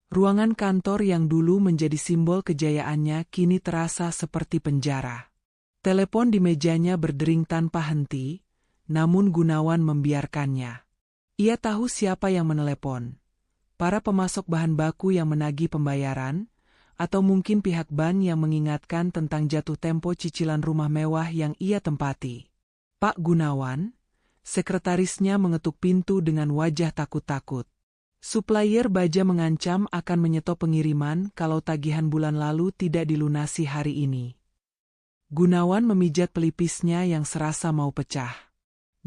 Ruangan kantor yang dulu menjadi simbol kejayaannya kini terasa seperti penjara. Telepon di mejanya berdering tanpa henti, namun Gunawan membiarkannya. Ia tahu siapa yang menelepon. Para pemasok bahan baku yang menagih pembayaran, atau mungkin pihak bank yang mengingatkan tentang jatuh tempo cicilan rumah mewah yang ia tempati. Pak Gunawan, sekretarisnya mengetuk pintu dengan wajah takut-takut. Supplier baja mengancam akan menyetop pengiriman kalau tagihan bulan lalu tidak dilunasi hari ini. Gunawan memijat pelipisnya yang serasa mau pecah.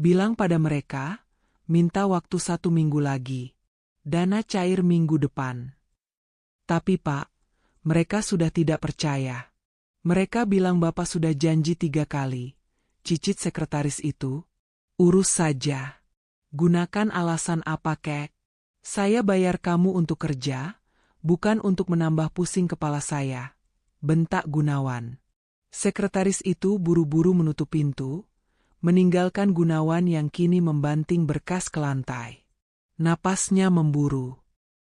Bilang pada mereka, minta waktu 1 minggu lagi. Dana cair minggu depan. Tapi Pak, mereka sudah tidak percaya. Mereka bilang Bapak sudah janji 3 kali. Cicit sekretaris itu. Urus saja. Gunakan alasan apa kek? Saya bayar kamu untuk kerja, bukan untuk menambah pusing kepala saya. Bentak Gunawan. Sekretaris itu buru-buru menutup pintu, meninggalkan Gunawan yang kini membanting berkas ke lantai. Napasnya memburu.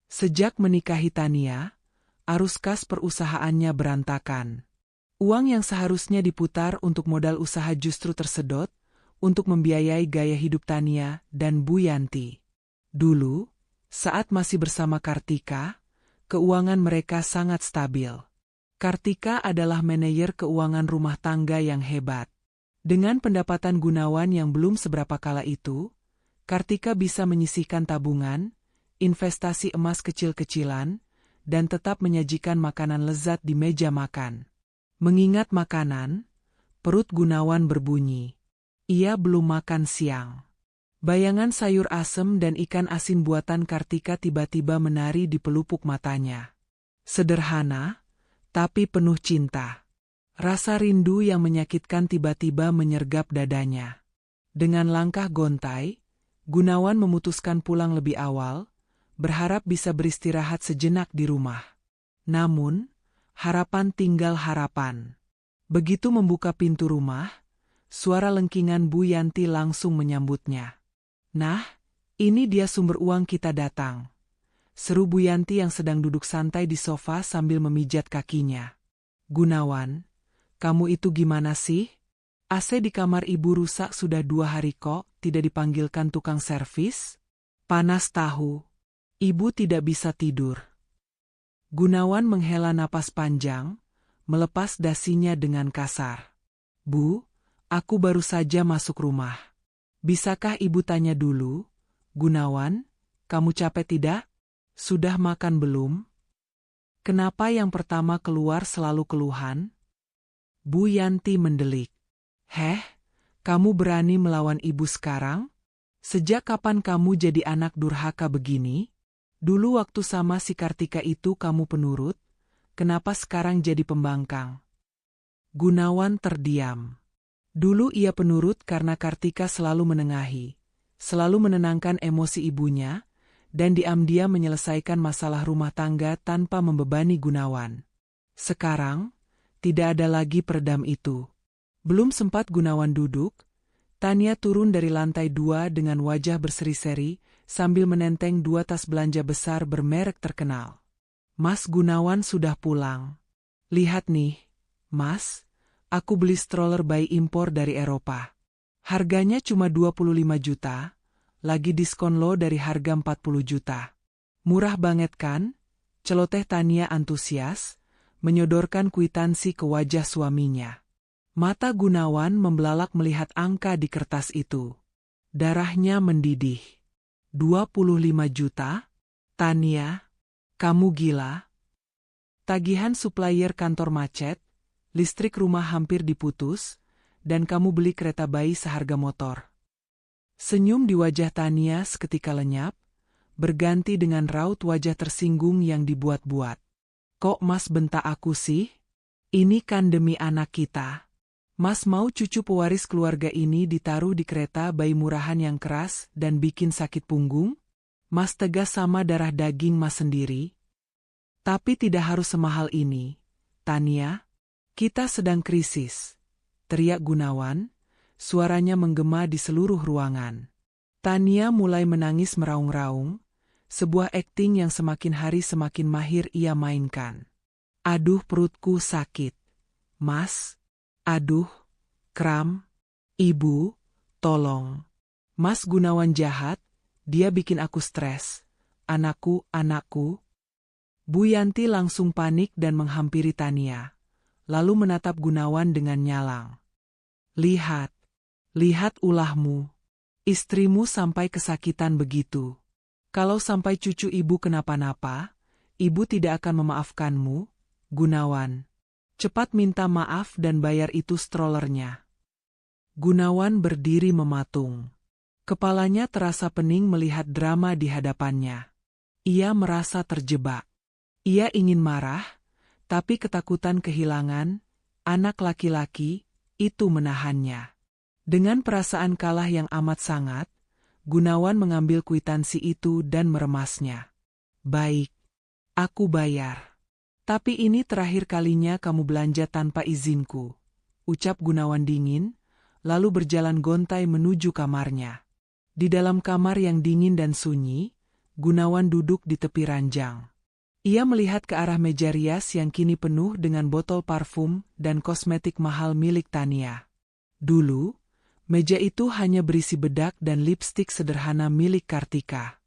Sejak menikahi Tania, arus kas perusahaannya berantakan. Uang yang seharusnya diputar untuk modal usaha justru tersedot untuk membiayai gaya hidup Tania dan Bu Yanti. Dulu, saat masih bersama Kartika, keuangan mereka sangat stabil. Kartika adalah manajer keuangan rumah tangga yang hebat. Dengan pendapatan Gunawan yang belum seberapa kala itu, Kartika bisa menyisihkan tabungan, investasi emas kecil-kecilan, dan tetap menyajikan makanan lezat di meja makan. Mengingat makanan, perut Gunawan berbunyi. Ia belum makan siang. Bayangan sayur asem dan ikan asin buatan Kartika tiba-tiba menari di pelupuk matanya. Sederhana, tapi penuh cinta. Rasa rindu yang menyakitkan tiba-tiba menyergap dadanya. Dengan langkah gontai, Gunawan memutuskan pulang lebih awal, berharap bisa beristirahat sejenak di rumah. Namun, harapan tinggal harapan. Begitu membuka pintu rumah, suara lengkingan Bu Yanti langsung menyambutnya. Nah, ini dia sumber uang kita datang. Seru Bu Yanti yang sedang duduk santai di sofa sambil memijat kakinya. Gunawan, kamu itu gimana sih? AC di kamar ibu rusak sudah 2 hari kok, tidak dipanggilkan tukang servis? Panas tahu. Ibu tidak bisa tidur. Gunawan menghela napas panjang, melepas dasinya dengan kasar. Bu, aku baru saja masuk rumah. Bisakah ibu tanya dulu? Gunawan, kamu capek tidak? Sudah makan belum? Kenapa yang pertama keluar selalu keluhan? Bu Yanti mendelik. Heh, kamu berani melawan ibu sekarang? Sejak kapan kamu jadi anak durhaka begini? Dulu waktu sama si Kartika itu kamu penurut, kenapa sekarang jadi pembangkang? Gunawan terdiam. Dulu ia penurut karena Kartika selalu menengahi, selalu menenangkan emosi ibunya, dan diam-diam menyelesaikan masalah rumah tangga tanpa membebani Gunawan. Sekarang, tidak ada lagi peredam itu. Belum sempat Gunawan duduk, Tania turun dari lantai 2 dengan wajah berseri-seri sambil menenteng 2 tas belanja besar bermerek terkenal. Mas Gunawan sudah pulang. Lihat nih, Mas, aku beli stroller bayi impor dari Eropa. Harganya cuma 25 juta, lagi diskon lo dari harga 40 juta. Murah banget kan? Celoteh Tania antusias, menyodorkan kwitansi ke wajah suaminya. Mata Gunawan membelalak melihat angka di kertas itu. Darahnya mendidih. 25 juta? Tania, kamu gila? Tagihan supplier kantor macet, listrik rumah hampir diputus, dan kamu beli kereta bayi seharga motor. Senyum di wajah Tania seketika lenyap, berganti dengan raut wajah tersinggung yang dibuat-buat. Kok Mas bentak aku sih? Ini kan demi anak kita. Mas mau cucu pewaris keluarga ini ditaruh di kereta bayi murahan yang keras dan bikin sakit punggung? Mas tegas sama darah daging Mas sendiri. Tapi tidak harus semahal ini, Tania. Kita sedang krisis, teriak Gunawan, suaranya menggema di seluruh ruangan. Tania mulai menangis meraung-raung, sebuah akting yang semakin hari semakin mahir ia mainkan. Aduh perutku sakit. Mas. Aduh. Kram. Ibu. Tolong. Mas Gunawan jahat, dia bikin aku stres. Anakku, anakku. Bu Yanti langsung panik dan menghampiri Tania. Lalu menatap Gunawan dengan nyalang. Lihat. Lihat ulahmu. Istrimu sampai kesakitan begitu. Kalau sampai cucu ibu kenapa-napa, ibu tidak akan memaafkanmu, Gunawan. Cepat minta maaf dan bayar itu strollernya. Gunawan berdiri mematung. Kepalanya terasa pening melihat drama di hadapannya. Ia merasa terjebak. Ia ingin marah, tapi ketakutan kehilangan anak laki-laki itu menahannya. Dengan perasaan kalah yang amat sangat, Gunawan mengambil kwitansi itu dan meremasnya. Baik, aku bayar. Tapi ini terakhir kalinya kamu belanja tanpa izinku, ucap Gunawan dingin, lalu berjalan gontai menuju kamarnya. Di dalam kamar yang dingin dan sunyi, Gunawan duduk di tepi ranjang. Ia melihat ke arah meja rias yang kini penuh dengan botol parfum dan kosmetik mahal milik Tania. Dulu, meja itu hanya berisi bedak dan lipstik sederhana milik Kartika.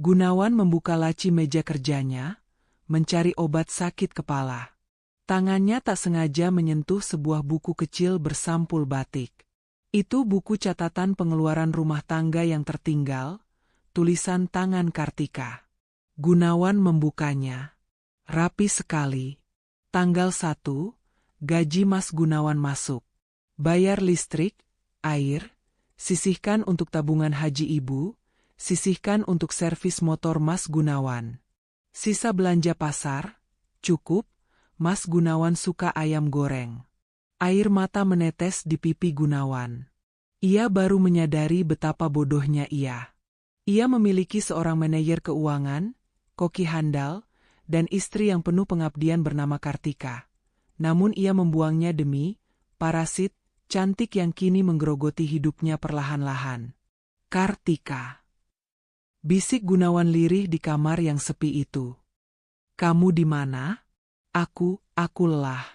Gunawan membuka laci meja kerjanya, mencari obat sakit kepala. Tangannya tak sengaja menyentuh sebuah buku kecil bersampul batik. Itu buku catatan pengeluaran rumah tangga yang tertinggal, tulisan tangan Kartika. Gunawan membukanya. Rapi sekali. Tanggal 1, gaji Mas Gunawan masuk. Bayar listrik, air, sisihkan untuk tabungan haji ibu, sisihkan untuk servis motor Mas Gunawan. Sisa belanja pasar, cukup, Mas Gunawan suka ayam goreng. Air mata menetes di pipi Gunawan. Ia baru menyadari betapa bodohnya ia. Ia memiliki seorang manajer keuangan, koki handal, dan istri yang penuh pengabdian bernama Kartika. Namun ia membuangnya demi parasit cantik yang kini menggerogoti hidupnya perlahan-lahan. Kartika. Bisik Gunawan lirih di kamar yang sepi itu. Kamu di mana? Aku lelah.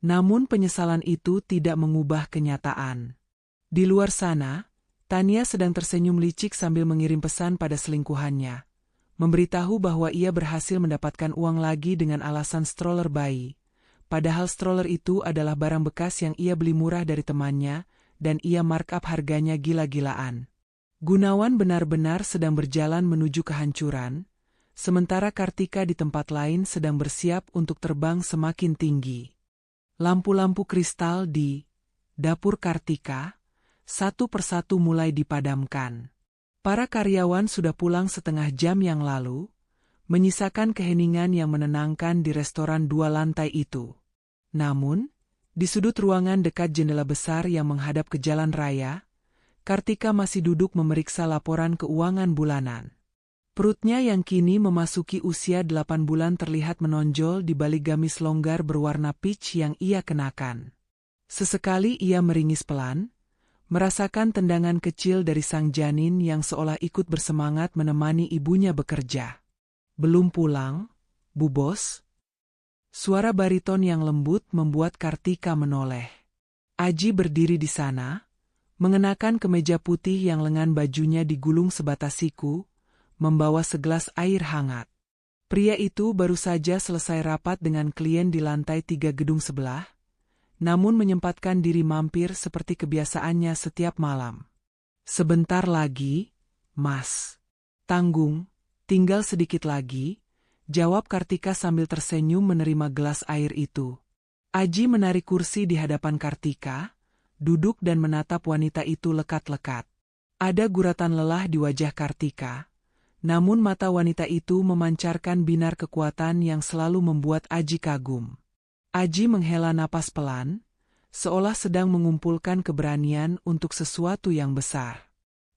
Namun penyesalan itu tidak mengubah kenyataan. Di luar sana, Tania sedang tersenyum licik sambil mengirim pesan pada selingkuhannya. Memberitahu bahwa ia berhasil mendapatkan uang lagi dengan alasan stroller bayi. Padahal stroller itu adalah barang bekas yang ia beli murah dari temannya, dan ia markup harganya gila-gilaan. Gunawan benar-benar sedang berjalan menuju kehancuran, sementara Kartika di tempat lain sedang bersiap untuk terbang semakin tinggi. Lampu-lampu kristal di dapur Kartika, satu persatu mulai dipadamkan. Para karyawan sudah pulang setengah jam yang lalu, menyisakan keheningan yang menenangkan di restoran 2 lantai itu. Namun, di sudut ruangan dekat jendela besar yang menghadap ke jalan raya, Kartika masih duduk memeriksa laporan keuangan bulanan. Perutnya yang kini memasuki usia 8 bulan terlihat menonjol di balik gamis longgar berwarna peach yang ia kenakan. Sesekali ia meringis pelan, merasakan tendangan kecil dari sang janin yang seolah ikut bersemangat menemani ibunya bekerja. Belum pulang, Bu Bos? Suara bariton yang lembut membuat Kartika menoleh. Aji berdiri di sana, mengenakan kemeja putih yang lengan bajunya digulung sebatas siku, membawa segelas air hangat. Pria itu baru saja selesai rapat dengan klien di lantai 3 gedung sebelah, namun menyempatkan diri mampir seperti kebiasaannya setiap malam. Sebentar lagi, Mas. Tanggung, tinggal sedikit lagi, jawab Kartika sambil tersenyum menerima gelas air itu. Aji menarik kursi di hadapan Kartika, duduk dan menatap wanita itu lekat-lekat. Ada guratan lelah di wajah Kartika, namun mata wanita itu memancarkan binar kekuatan yang selalu membuat Aji kagum. Aji menghela napas pelan, seolah sedang mengumpulkan keberanian untuk sesuatu yang besar.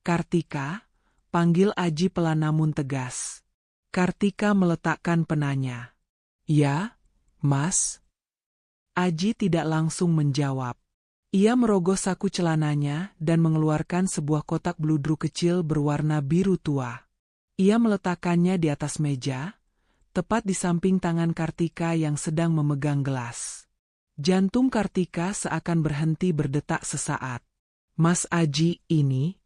"Kartika," panggil Aji pelan namun tegas. Kartika meletakkan penanya. "Ya, Mas?" Aji tidak langsung menjawab. Ia merogoh saku celananya dan mengeluarkan sebuah kotak bludru kecil berwarna biru tua. Ia meletakkannya di atas meja, tepat di samping tangan Kartika yang sedang memegang gelas. Jantung Kartika seakan berhenti berdetak sesaat. "Mas Aji, ini..."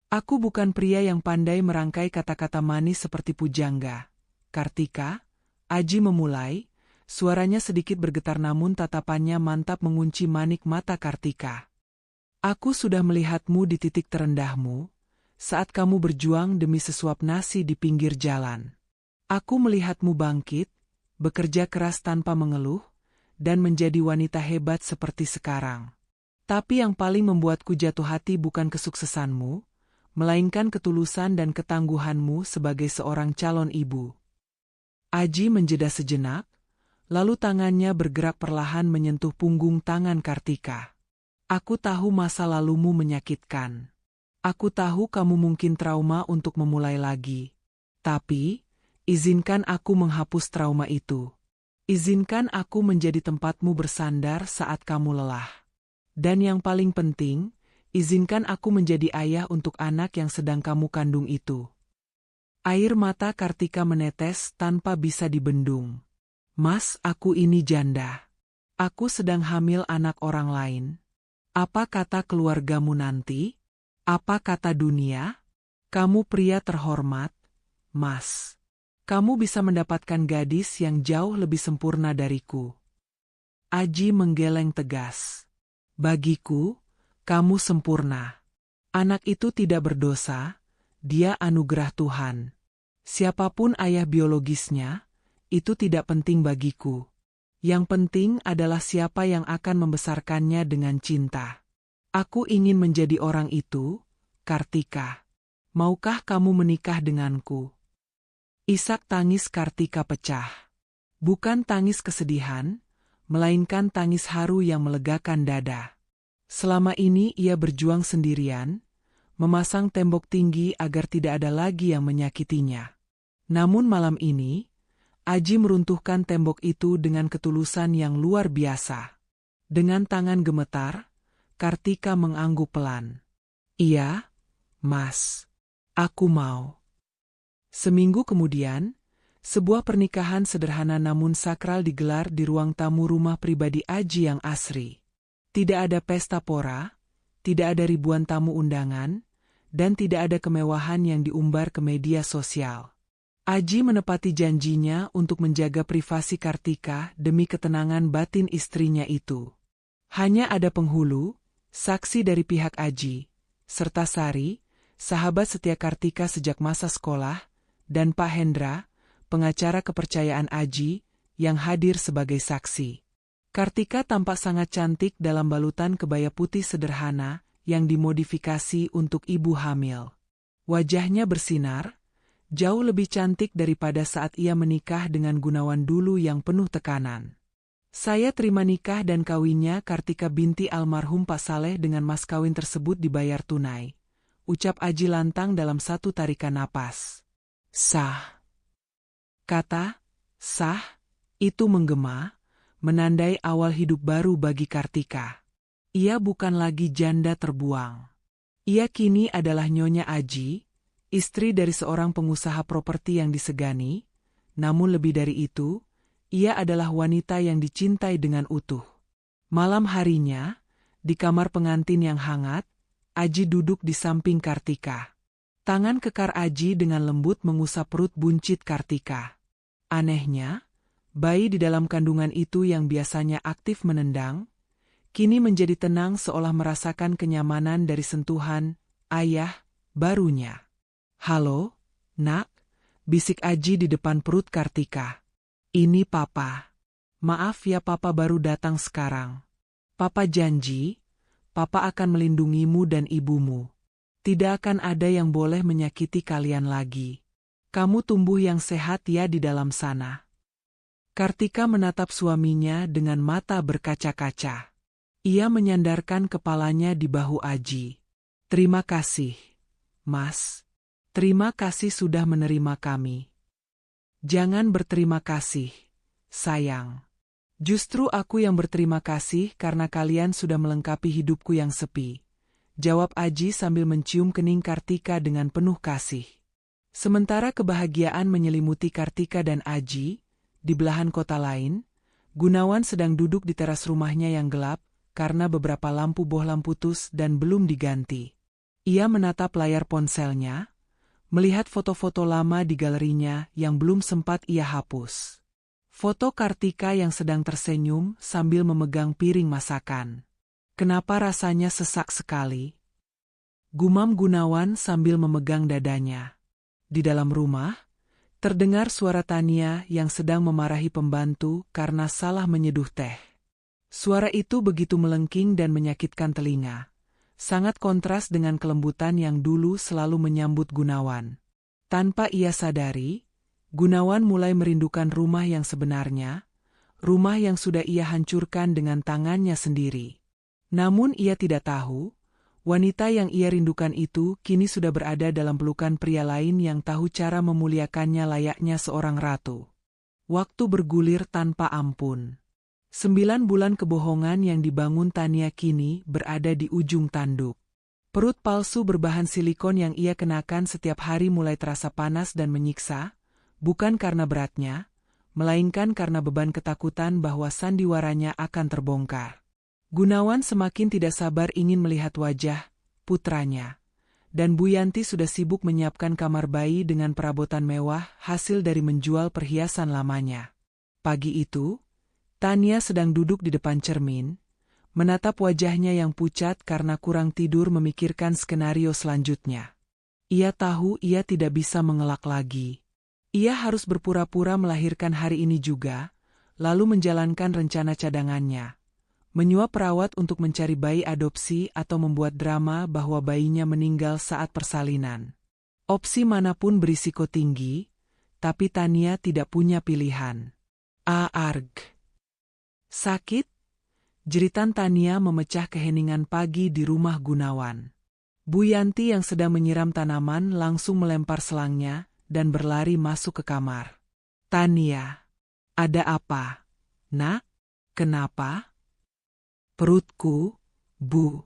"Aku bukan pria yang pandai merangkai kata-kata manis seperti pujangga, Kartika," Aji memulai. Suaranya sedikit bergetar namun tatapannya mantap mengunci manik mata Kartika. "Aku sudah melihatmu di titik terendahmu, saat kamu berjuang demi sesuap nasi di pinggir jalan. Aku melihatmu bangkit, bekerja keras tanpa mengeluh, dan menjadi wanita hebat seperti sekarang. Tapi yang paling membuatku jatuh hati bukan kesuksesanmu, melainkan ketulusan dan ketangguhanmu sebagai seorang calon ibu." Aji menjeda sejenak, lalu tangannya bergerak perlahan menyentuh punggung tangan Kartika. "Aku tahu masa lalumu menyakitkan. Aku tahu kamu mungkin trauma untuk memulai lagi. Tapi, izinkan aku menghapus trauma itu. Izinkan aku menjadi tempatmu bersandar saat kamu lelah. Dan yang paling penting, izinkan aku menjadi ayah untuk anak yang sedang kamu kandung itu." Air mata Kartika menetes tanpa bisa dibendung. "Mas, aku ini janda. Aku sedang hamil anak orang lain. Apa kata keluargamu nanti? Apa kata dunia? Kamu pria terhormat, Mas. Kamu bisa mendapatkan gadis yang jauh lebih sempurna dariku." Aji menggeleng tegas. "Bagiku, kamu sempurna. Anak itu tidak berdosa, dia anugerah Tuhan. Siapapun ayah biologisnya, itu tidak penting bagiku. Yang penting adalah siapa yang akan membesarkannya dengan cinta. Aku ingin menjadi orang itu, Kartika. Maukah kamu menikah denganku?" Isak tangis Kartika pecah. Bukan tangis kesedihan, melainkan tangis haru yang melegakan dada. Selama ini ia berjuang sendirian, memasang tembok tinggi agar tidak ada lagi yang menyakitinya. Namun malam ini, Aji meruntuhkan tembok itu dengan ketulusan yang luar biasa. Dengan tangan gemetar, Kartika mengangguk pelan. "Iya, Mas. Aku mau." Seminggu kemudian, sebuah pernikahan sederhana namun sakral digelar di ruang tamu rumah pribadi Aji yang asri. Tidak ada pesta pora, tidak ada ribuan tamu undangan, dan tidak ada kemewahan yang diumbar ke media sosial. Aji menepati janjinya untuk menjaga privasi Kartika demi ketenangan batin istrinya itu. Hanya ada penghulu, saksi dari pihak Aji, serta Sari, sahabat setia Kartika sejak masa sekolah, dan Pak Hendra, pengacara kepercayaan Aji, yang hadir sebagai saksi. Kartika tampak sangat cantik dalam balutan kebaya putih sederhana yang dimodifikasi untuk ibu hamil. Wajahnya bersinar, jauh lebih cantik daripada saat ia menikah dengan Gunawan dulu yang penuh tekanan. "Saya terima nikah dan kawinnya Kartika binti almarhum Pak Saleh dengan mas kawin tersebut dibayar tunai," ucap Aji lantang dalam satu tarikan napas. "Sah." Kata "sah" itu menggema, menandai awal hidup baru bagi Kartika. Ia bukan lagi janda terbuang. Ia kini adalah Nyonya Aji, istri dari seorang pengusaha properti yang disegani, namun lebih dari itu, ia adalah wanita yang dicintai dengan utuh. Malam harinya, di kamar pengantin yang hangat, Aji duduk di samping Kartika. Tangan kekar Aji dengan lembut mengusap perut buncit Kartika. Anehnya, bayi di dalam kandungan itu yang biasanya aktif menendang, kini menjadi tenang seolah merasakan kenyamanan dari sentuhan ayah barunya. "Halo, Nak," bisik Aji di depan perut Kartika. "Ini Papa. Maaf ya Papa baru datang sekarang. Papa janji, Papa akan melindungimu dan ibumu. Tidak akan ada yang boleh menyakiti kalian lagi. Kamu tumbuh yang sehat ya di dalam sana." Kartika menatap suaminya dengan mata berkaca-kaca. Ia menyandarkan kepalanya di bahu Aji. Terima kasih, Mas. Terima kasih sudah menerima kami. Jangan berterima kasih, sayang. Justru aku yang berterima kasih karena kalian sudah melengkapi hidupku yang sepi. Jawab Aji sambil mencium kening Kartika dengan penuh kasih. Sementara kebahagiaan menyelimuti Kartika dan Aji, di belahan kota lain, Gunawan sedang duduk di teras rumahnya yang gelap karena beberapa lampu bohlam putus dan belum diganti. Ia menatap layar ponselnya, melihat foto-foto lama di galerinya yang belum sempat ia hapus. Foto Kartika yang sedang tersenyum sambil memegang piring masakan. Kenapa rasanya sesak sekali? Gumam Gunawan sambil memegang dadanya. Di dalam rumah, terdengar suara Tania yang sedang memarahi pembantu karena salah menyeduh teh. Suara itu begitu melengking dan menyakitkan telinga. Sangat kontras dengan kelembutan yang dulu selalu menyambut Gunawan. Tanpa ia sadari, Gunawan mulai merindukan rumah yang sebenarnya, rumah yang sudah ia hancurkan dengan tangannya sendiri. Namun ia tidak tahu, wanita yang ia rindukan itu kini sudah berada dalam pelukan pria lain yang tahu cara memuliakannya layaknya seorang ratu. Waktu bergulir tanpa ampun. 9 bulan kebohongan yang dibangun Tania kini berada di ujung tanduk. Perut palsu berbahan silikon yang ia kenakan setiap hari mulai terasa panas dan menyiksa, bukan karena beratnya, melainkan karena beban ketakutan bahwa sandiwaranya akan terbongkar. Gunawan semakin tidak sabar ingin melihat wajah putranya. Dan Bu Yanti sudah sibuk menyiapkan kamar bayi dengan perabotan mewah hasil dari menjual perhiasan lamanya. Pagi itu, Tania sedang duduk di depan cermin, menatap wajahnya yang pucat karena kurang tidur memikirkan skenario selanjutnya. Ia tahu ia tidak bisa mengelak lagi. Ia harus berpura-pura melahirkan hari ini juga, lalu menjalankan rencana cadangannya. Menyuap perawat untuk mencari bayi adopsi atau membuat drama bahwa bayinya meninggal saat persalinan. Opsi manapun berisiko tinggi, tapi Tania tidak punya pilihan. Arg. Sakit? Jeritan Tania memecah keheningan pagi di rumah Gunawan. Bu Yanti yang sedang menyiram tanaman langsung melempar selangnya dan berlari masuk ke kamar. Tania, ada apa? Nak, kenapa? Perutku, Bu,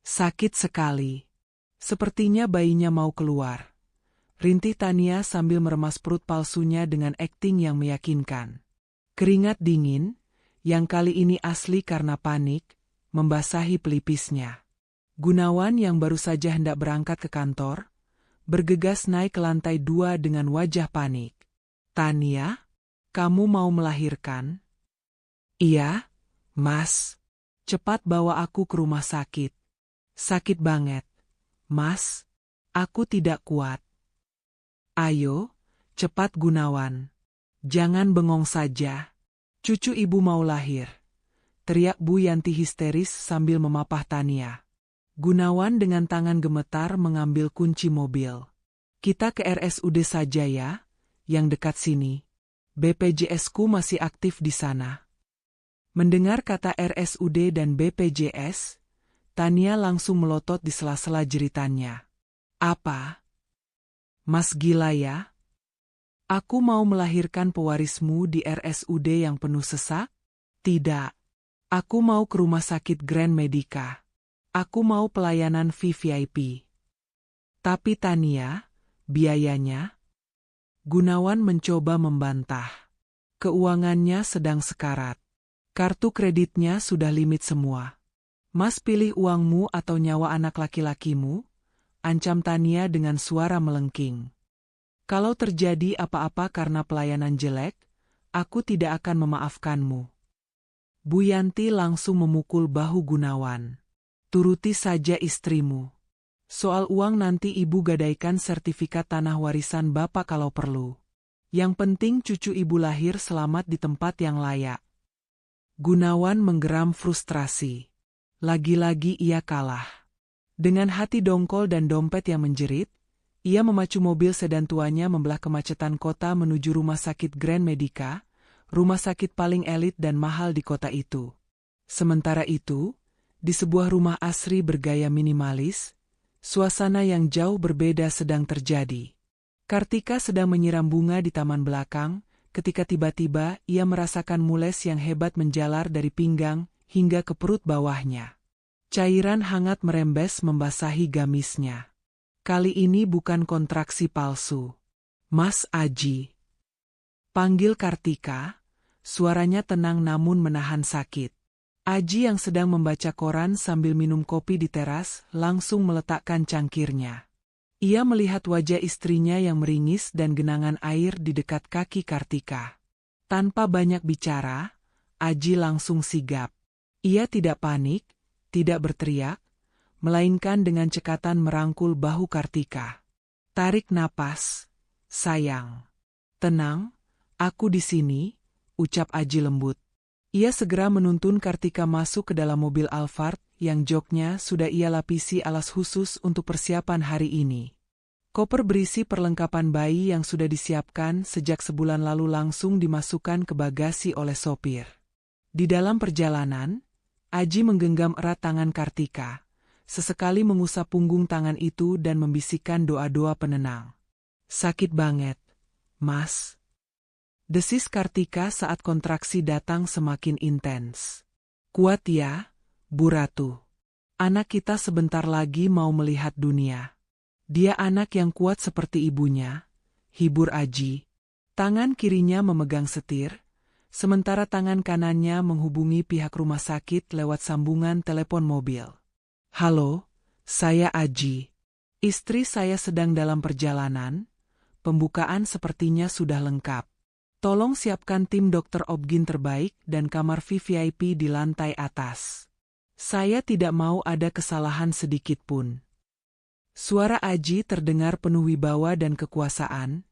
sakit sekali. Sepertinya bayinya mau keluar. Rintih Tania sambil meremas perut palsunya dengan akting yang meyakinkan. Keringat dingin, yang kali ini asli karena panik, membasahi pelipisnya. Gunawan yang baru saja hendak berangkat ke kantor, bergegas naik ke lantai 2 dengan wajah panik. Tania, kamu mau melahirkan? Iya, Mas. Cepat bawa aku ke rumah sakit. Sakit banget. Mas, aku tidak kuat. Ayo, cepat Gunawan. Jangan bengong saja. Cucu ibu mau lahir. Teriak Bu Yanti histeris sambil memapah Tania. Gunawan dengan tangan gemetar mengambil kunci mobil. Kita ke RSUD saja ya, yang dekat sini. BPJS-ku masih aktif di sana. Mendengar kata RSUD dan BPJS, Tania langsung melotot di sela-sela jeritannya. Apa? Mas gila ya? Aku mau melahirkan pewarismu di RSUD yang penuh sesak? Tidak. Aku mau ke rumah sakit Grand Medica. Aku mau pelayanan VVIP. Tapi Tania, biayanya? Gunawan mencoba membantah. Keuangannya sedang sekarat. Kartu kreditnya sudah limit semua. Mas pilih uangmu atau nyawa anak laki-lakimu? Ancam Tania dengan suara melengking. Kalau terjadi apa-apa karena pelayanan jelek, aku tidak akan memaafkanmu. Bu Yanti langsung memukul bahu Gunawan. Turuti saja istrimu. Soal uang nanti ibu gadaikan sertifikat tanah warisan bapak kalau perlu. Yang penting cucu ibu lahir selamat di tempat yang layak. Gunawan menggeram frustrasi. Lagi-lagi ia kalah. Dengan hati dongkol dan dompet yang menjerit, ia memacu mobil sedan tuanya membelah kemacetan kota menuju rumah sakit Grand Medica, rumah sakit paling elit dan mahal di kota itu. Sementara itu, Di sebuah rumah asri bergaya minimalis, suasana yang jauh berbeda sedang terjadi. Kartika sedang menyiram bunga di taman belakang, ketika tiba-tiba ia merasakan mules yang hebat menjalar dari pinggang hingga ke perut bawahnya. Cairan hangat merembes membasahi gamisnya. Kali ini bukan kontraksi palsu. "Mas Aji," panggil Kartika, suaranya tenang namun menahan sakit. Aji yang sedang membaca koran sambil minum kopi di teras langsung meletakkan cangkirnya. Ia melihat wajah istrinya yang meringis dan genangan air di dekat kaki Kartika. Tanpa banyak bicara, Aji langsung sigap. Ia tidak panik, tidak berteriak, melainkan dengan cekatan merangkul bahu Kartika. "Tarik napas, sayang. Tenang, aku di sini," ucap Aji lembut. Ia segera menuntun Kartika masuk ke dalam mobil Alphard yang joknya sudah ia lapisi alas khusus untuk persiapan hari ini. Koper berisi perlengkapan bayi yang sudah disiapkan sejak sebulan lalu langsung dimasukkan ke bagasi oleh sopir. Di dalam perjalanan, Aji menggenggam erat tangan Kartika, sesekali mengusap punggung tangan itu dan membisikkan doa-doa penenang. "Sakit banget, Mas," desis Kartika saat kontraksi datang semakin intens. "Kuat ya, Bu Ratu. Anak kita sebentar lagi mau melihat dunia. Dia anak yang kuat seperti ibunya," hibur Aji. Tangan kirinya memegang setir, sementara tangan kanannya menghubungi pihak rumah sakit lewat sambungan telepon mobil. "Halo, saya Aji. Istri saya sedang dalam perjalanan. Pembukaan sepertinya sudah lengkap. Tolong siapkan tim dokter obgyn terbaik dan kamar VVIP di lantai atas. Saya tidak mau ada kesalahan sedikit pun." Suara Aji terdengar penuh wibawa dan kekuasaan,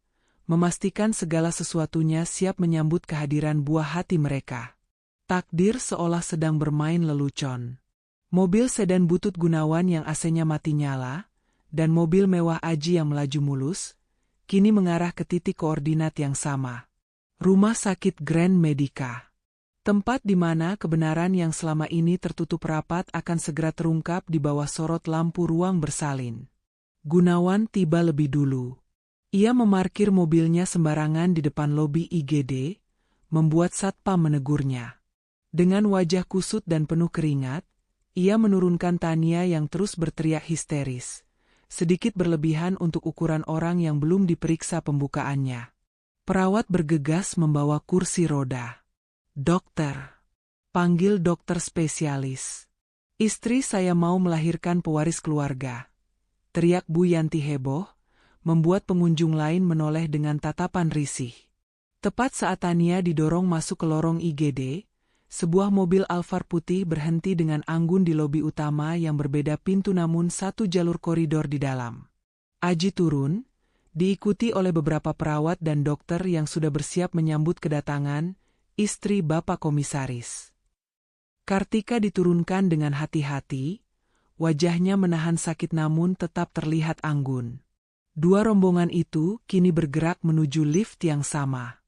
memastikan segala sesuatunya siap menyambut kehadiran buah hati mereka. Takdir seolah sedang bermain lelucon. Mobil sedan butut Gunawan yang AC-nya mati nyala, dan mobil mewah Aji yang melaju mulus, kini mengarah ke titik koordinat yang sama. Rumah sakit Grand Medica. Tempat di mana kebenaran yang selama ini tertutup rapat akan segera terungkap di bawah sorot lampu ruang bersalin. Gunawan tiba lebih dulu. Ia memarkir mobilnya sembarangan di depan lobi IGD, membuat satpam menegurnya. Dengan wajah kusut dan penuh keringat, ia menurunkan Tania yang terus berteriak histeris, sedikit berlebihan untuk ukuran orang yang belum diperiksa pembukaannya. Perawat bergegas membawa kursi roda. "Dokter, panggil dokter spesialis. Istri saya mau melahirkan pewaris keluarga," teriak Bu Yanti heboh, membuat pengunjung lain menoleh dengan tatapan risih. Tepat saat Tania didorong masuk ke lorong IGD, sebuah mobil Alphard putih berhenti dengan anggun di lobi utama yang berbeda pintu namun satu jalur koridor di dalam. Aji turun, diikuti oleh beberapa perawat dan dokter yang sudah bersiap menyambut kedatangan istri Bapak Komisaris. Kartika diturunkan dengan hati-hati, wajahnya menahan sakit namun tetap terlihat anggun. Dua rombongan itu kini bergerak menuju lift yang sama.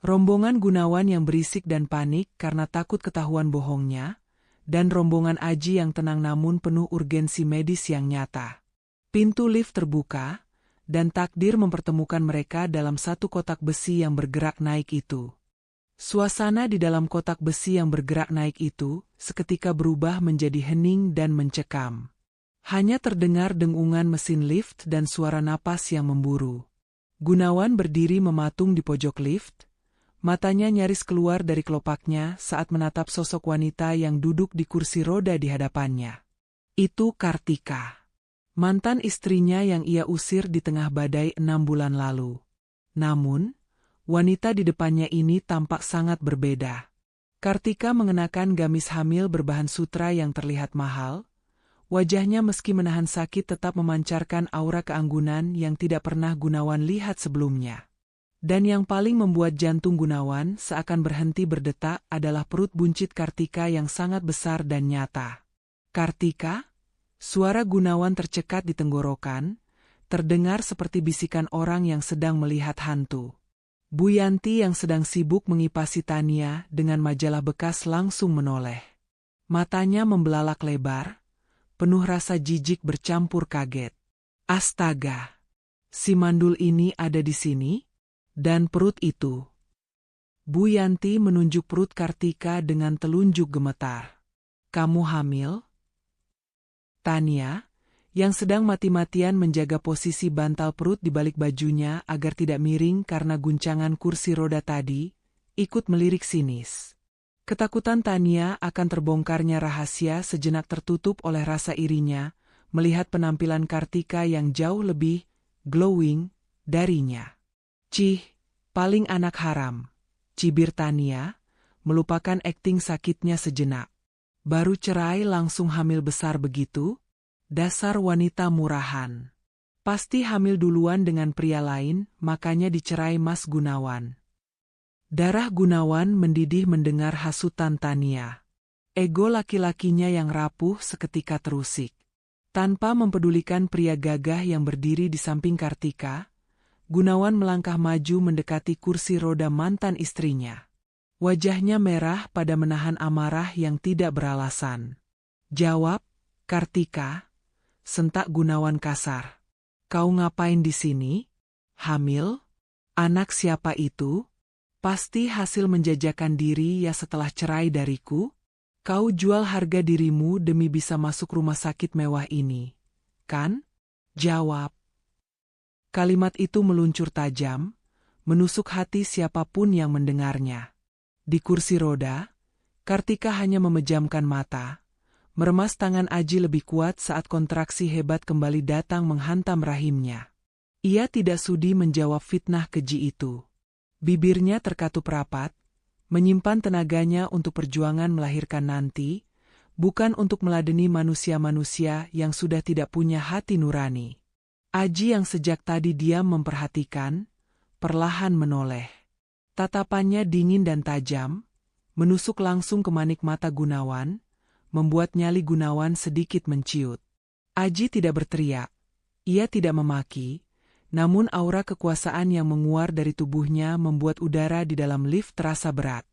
Rombongan Gunawan yang berisik dan panik karena takut ketahuan bohongnya, dan rombongan Aji yang tenang namun penuh urgensi medis yang nyata. Pintu lift terbuka, dan takdir mempertemukan mereka dalam satu kotak besi yang bergerak naik itu. Suasana di dalam kotak besi yang bergerak naik itu seketika berubah menjadi hening dan mencekam. Hanya terdengar dengungan mesin lift dan suara napas yang memburu. Gunawan berdiri mematung di pojok lift, matanya nyaris keluar dari kelopaknya saat menatap sosok wanita yang duduk di kursi roda di hadapannya. Itu Kartika, mantan istrinya yang ia usir di tengah badai 6 bulan lalu. Namun, wanita di depannya ini tampak sangat berbeda. Kartika mengenakan gamis hamil berbahan sutra yang terlihat mahal. Wajahnya meski menahan sakit tetap memancarkan aura keanggunan yang tidak pernah Gunawan lihat sebelumnya. Dan yang paling membuat jantung Gunawan seakan berhenti berdetak adalah perut buncit Kartika yang sangat besar dan nyata. "Kartika?" Suara Gunawan tercekat di tenggorokan, terdengar seperti bisikan orang yang sedang melihat hantu. Bu Yanti yang sedang sibuk mengipasi Tania dengan majalah bekas langsung menoleh. Matanya membelalak lebar, penuh rasa jijik bercampur kaget. Astaga! Si mandul ini ada di sini? Dan perut itu. Bu Yanti menunjuk perut Kartika dengan telunjuk gemetar. Kamu hamil? Tania, yang sedang mati-matian menjaga posisi bantal perut di balik bajunya agar tidak miring karena guncangan kursi roda tadi, ikut melirik sinis. Ketakutan Tania akan terbongkarnya rahasia sejenak tertutup oleh rasa irinya, melihat penampilan Kartika yang jauh lebih glowing darinya. Cih, paling anak haram, cibir Tania, melupakan akting sakitnya sejenak. Baru cerai langsung hamil besar begitu? Dasar wanita murahan. Pasti hamil duluan dengan pria lain, makanya dicerai Mas Gunawan. Darah Gunawan mendidih mendengar hasutan Tania. Ego laki-lakinya yang rapuh seketika terusik. Tanpa mempedulikan pria gagah yang berdiri di samping Kartika, Gunawan melangkah maju mendekati kursi roda mantan istrinya. Wajahnya merah pada menahan amarah yang tidak beralasan. Jawab, Kartika. Sentak Gunawan kasar. Kau ngapain di sini? Hamil? Anak siapa itu? Pasti hasil menjajakan diri ya setelah cerai dariku? Kau jual harga dirimu demi bisa masuk rumah sakit mewah ini, kan? Jawab. Kalimat itu meluncur tajam, menusuk hati siapapun yang mendengarnya. Di kursi roda, Kartika hanya memejamkan mata. Meremas tangan Aji lebih kuat saat kontraksi hebat kembali datang menghantam rahimnya. Ia tidak sudi menjawab fitnah keji itu. Bibirnya terkatup rapat, menyimpan tenaganya untuk perjuangan melahirkan nanti, bukan untuk meladeni manusia-manusia yang sudah tidak punya hati nurani. Aji yang sejak tadi diam memperhatikan, perlahan menoleh. Tatapannya dingin dan tajam, menusuk langsung ke manik mata Gunawan, membuat nyali Gunawan sedikit menciut. Aji tidak berteriak, ia tidak memaki, namun aura kekuasaan yang menguar dari tubuhnya membuat udara di dalam lift terasa berat.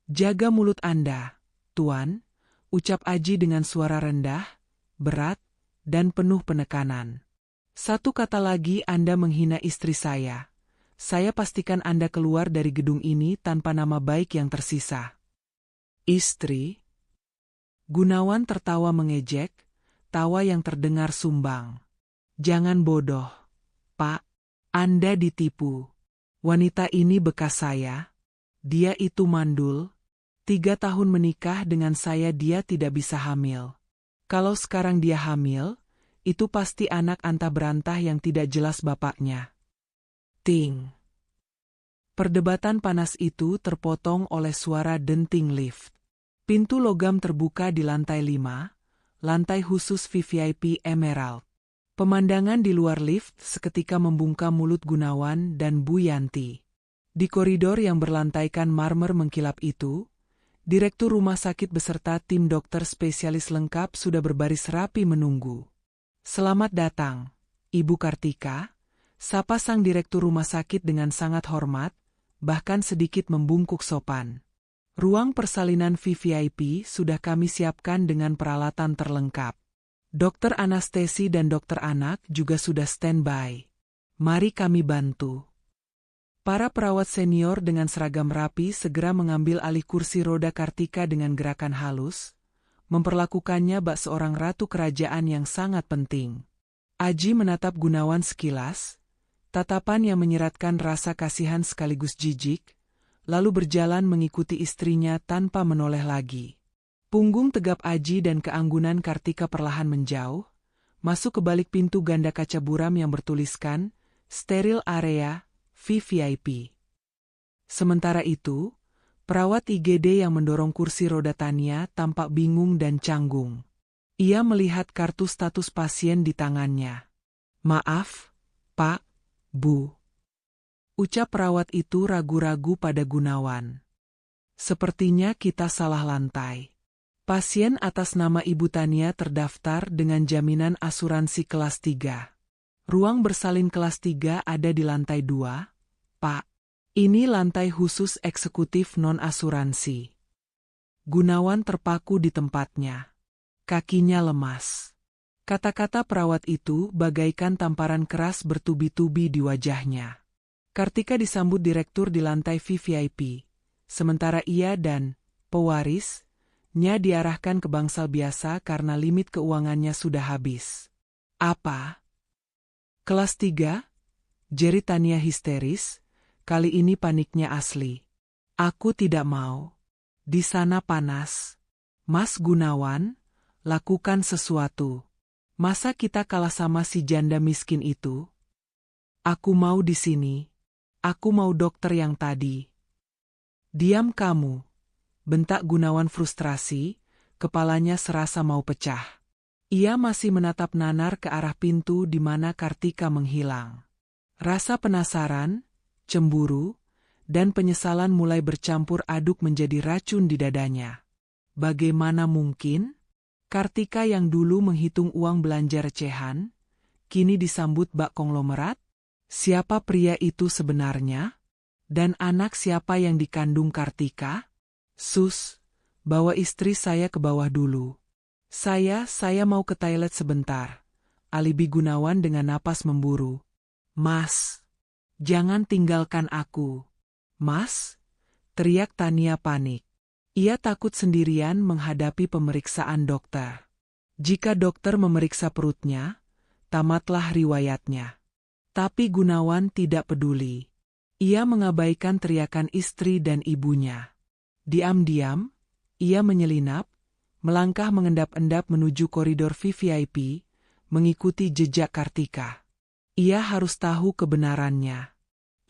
Jaga mulut Anda, Tuan, ucap Aji dengan suara rendah, berat, dan penuh penekanan. Satu kata lagi Anda menghina istri saya pastikan Anda keluar dari gedung ini tanpa nama baik yang tersisa. Istri? Gunawan tertawa mengejek, tawa yang terdengar sumbang. Jangan bodoh, Pak. Anda ditipu. Wanita ini bekas saya. Dia itu mandul. 3 tahun menikah dengan saya dia tidak bisa hamil. Kalau sekarang dia hamil, itu pasti anak antah berantah yang tidak jelas bapaknya. Ting. Perdebatan panas itu terpotong oleh suara denting lift. Pintu logam terbuka di lantai 5, lantai khusus VVIP Emerald. Pemandangan di luar lift seketika membungkam mulut Gunawan dan Bu Yanti. Di koridor yang berlantaikan marmer mengkilap itu, Direktur rumah sakit beserta tim dokter spesialis lengkap sudah berbaris rapi menunggu. Selamat datang, Ibu Kartika, sapa sang direktur rumah sakit dengan sangat hormat, bahkan sedikit membungkuk sopan. Ruang persalinan VVIP sudah kami siapkan dengan peralatan terlengkap. Dokter anestesi dan dokter anak juga sudah standby. Mari kami bantu. Para perawat senior dengan seragam rapi segera mengambil alih kursi roda Kartika dengan gerakan halus, memperlakukannya bak seorang ratu kerajaan yang sangat penting. Aji menatap Gunawan sekilas, tatapan yang menyeratkan rasa kasihan sekaligus jijik, lalu berjalan mengikuti istrinya tanpa menoleh lagi. Punggung tegap Aji dan keanggunan Kartika perlahan menjauh, masuk ke balik pintu ganda kaca buram yang bertuliskan, steril area, VVIP. Sementara itu, perawat IGD yang mendorong kursi roda Tania tampak bingung dan canggung. Ia melihat kartu status pasien di tangannya. Maaf, Pak, Bu. Ucap perawat itu ragu-ragu pada Gunawan. Sepertinya kita salah lantai. Pasien atas nama Ibu Tania terdaftar dengan jaminan asuransi kelas 3. Ruang bersalin kelas 3 ada di lantai 2, Pak. Ini lantai khusus eksekutif non-asuransi. Gunawan terpaku di tempatnya. Kakinya lemas. Kata-kata perawat itu bagaikan tamparan keras bertubi-tubi di wajahnya. Kartika disambut direktur di lantai VVIP, sementara ia dan pewarisnya diarahkan ke bangsal biasa karena limit keuangannya sudah habis. Apa? Kelas 3? Jerit Tania histeris, kali ini paniknya asli. Aku tidak mau. Di sana panas. Mas Gunawan, lakukan sesuatu. Masa kita kalah sama si janda miskin itu? Aku mau di sini. Aku mau dokter yang tadi. Diam kamu. Bentak Gunawan frustrasi, kepalanya serasa mau pecah. Ia masih menatap nanar ke arah pintu di mana Kartika menghilang. Rasa penasaran, cemburu, dan penyesalan mulai bercampur aduk menjadi racun di dadanya. Bagaimana mungkin? Kartika yang dulu menghitung uang belanja recehan, kini disambut bak konglomerat? Siapa pria itu sebenarnya? Dan anak siapa yang dikandung Kartika? Sus, bawa istri saya ke bawah dulu. Saya mau ke toilet sebentar. Alibi Gunawan dengan napas memburu. Mas, jangan tinggalkan aku. Mas, teriak Tania panik. Ia takut sendirian menghadapi pemeriksaan dokter. Jika dokter memeriksa perutnya, tamatlah riwayatnya. Tapi Gunawan tidak peduli. Ia mengabaikan teriakan istri dan ibunya. Diam-diam, ia menyelinap, melangkah mengendap-endap menuju koridor VVIP, mengikuti jejak Kartika. Ia harus tahu kebenarannya.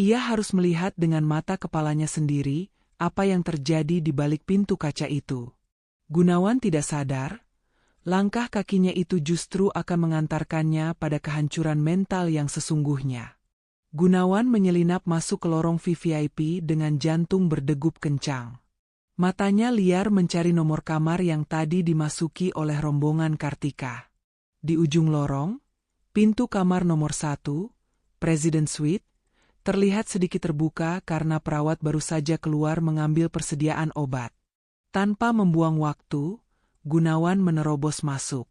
Ia harus melihat dengan mata kepalanya sendiri, apa yang terjadi di balik pintu kaca itu. Gunawan tidak sadar, langkah kakinya itu justru akan mengantarkannya pada kehancuran mental yang sesungguhnya. Gunawan menyelinap masuk ke lorong VVIP dengan jantung berdegup kencang. Matanya liar mencari nomor kamar yang tadi dimasuki oleh rombongan Kartika. Di ujung lorong, pintu kamar nomor 1, President Suite, terlihat sedikit terbuka karena perawat baru saja keluar mengambil persediaan obat. Tanpa membuang waktu, Gunawan menerobos masuk.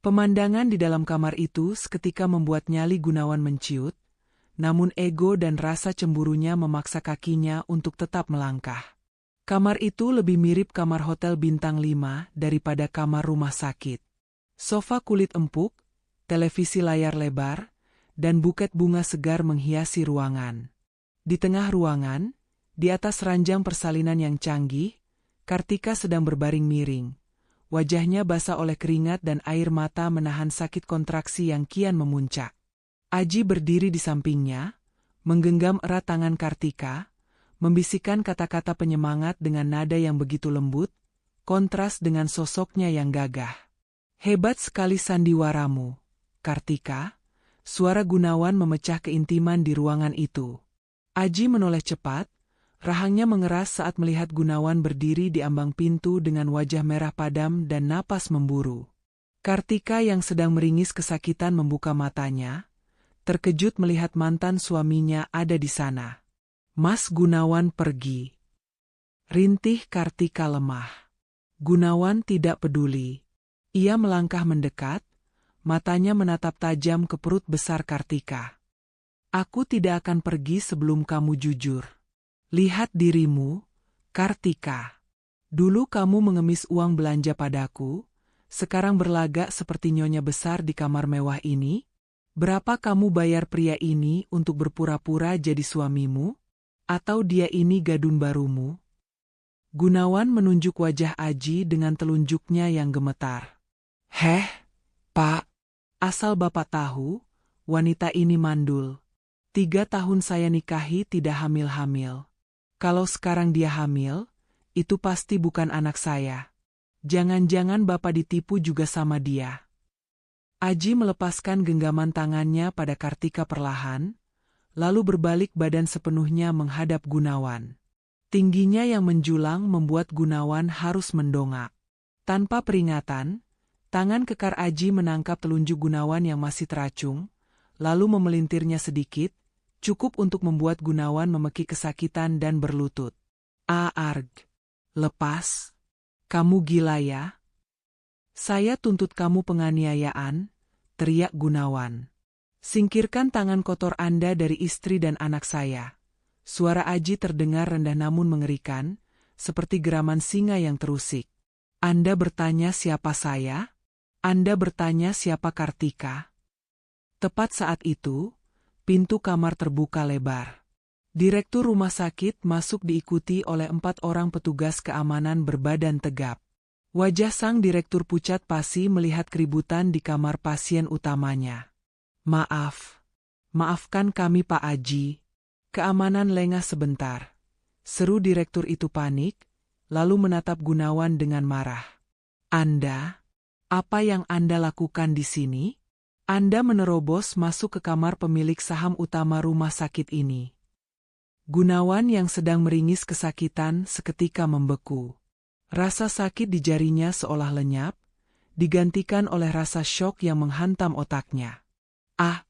Pemandangan di dalam kamar itu seketika membuat nyali Gunawan menciut, namun ego dan rasa cemburunya memaksa kakinya untuk tetap melangkah. Kamar itu lebih mirip kamar hotel bintang 5 daripada kamar rumah sakit. Sofa kulit empuk, televisi layar lebar, dan buket bunga segar menghiasi ruangan. Di tengah ruangan, di atas ranjang persalinan yang canggih, Kartika sedang berbaring miring. Wajahnya basah oleh keringat dan air mata menahan sakit kontraksi yang kian memuncak. Aji berdiri di sampingnya, menggenggam erat tangan Kartika, membisikkan kata-kata penyemangat dengan nada yang begitu lembut, kontras dengan sosoknya yang gagah. Hebat sekali sandiwaramu, Kartika. Suara Gunawan memecah keintiman di ruangan itu. Aji menoleh cepat, rahangnya mengeras saat melihat Gunawan berdiri di ambang pintu dengan wajah merah padam dan napas memburu. Kartika yang sedang meringis kesakitan membuka matanya, terkejut melihat mantan suaminya ada di sana. Mas Gunawan pergi. Rintih Kartika lemah. Gunawan tidak peduli. Ia melangkah mendekat, matanya menatap tajam ke perut besar Kartika. Aku tidak akan pergi sebelum kamu jujur. Lihat dirimu, Kartika. Dulu kamu mengemis uang belanja padaku, sekarang berlagak seperti nyonya besar di kamar mewah ini? Berapa kamu bayar pria ini untuk berpura-pura jadi suamimu? Atau dia ini gadun barumu? Gunawan menunjuk wajah Aji dengan telunjuknya yang gemetar. Heh, Pak. Asal Bapak tahu, wanita ini mandul. 3 tahun saya nikahi tidak hamil-hamil. Kalau sekarang dia hamil, itu pasti bukan anak saya. Jangan-jangan Bapak ditipu juga sama dia. Aji melepaskan genggaman tangannya pada Kartika perlahan, lalu berbalik badan sepenuhnya menghadap Gunawan. Tingginya yang menjulang membuat Gunawan harus mendongak. Tanpa peringatan, tangan kekar Aji menangkap telunjuk Gunawan yang masih teracung, lalu memelintirnya sedikit, cukup untuk membuat Gunawan memekik kesakitan dan berlutut. Aarg. Lepas. Kamu gila ya? Saya tuntut kamu penganiayaan, teriak Gunawan. Singkirkan tangan kotor Anda dari istri dan anak saya. Suara Aji terdengar rendah namun mengerikan, seperti geraman singa yang terusik. Anda bertanya siapa saya? Anda bertanya siapa Kartika? Tepat saat itu, pintu kamar terbuka lebar. Direktur rumah sakit masuk diikuti oleh 4 orang petugas keamanan berbadan tegap. Wajah sang direktur pucat pasi melihat keributan di kamar pasien utamanya. Maafkan kami Pak Aji. Keamanan lengah sebentar. Seru direktur itu panik, lalu menatap Gunawan dengan marah. Anda? Apa yang Anda lakukan di sini? Anda menerobos masuk ke kamar pemilik saham utama rumah sakit ini. Gunawan yang sedang meringis kesakitan seketika membeku. Rasa sakit di jarinya seolah lenyap, digantikan oleh rasa syok yang menghantam otaknya.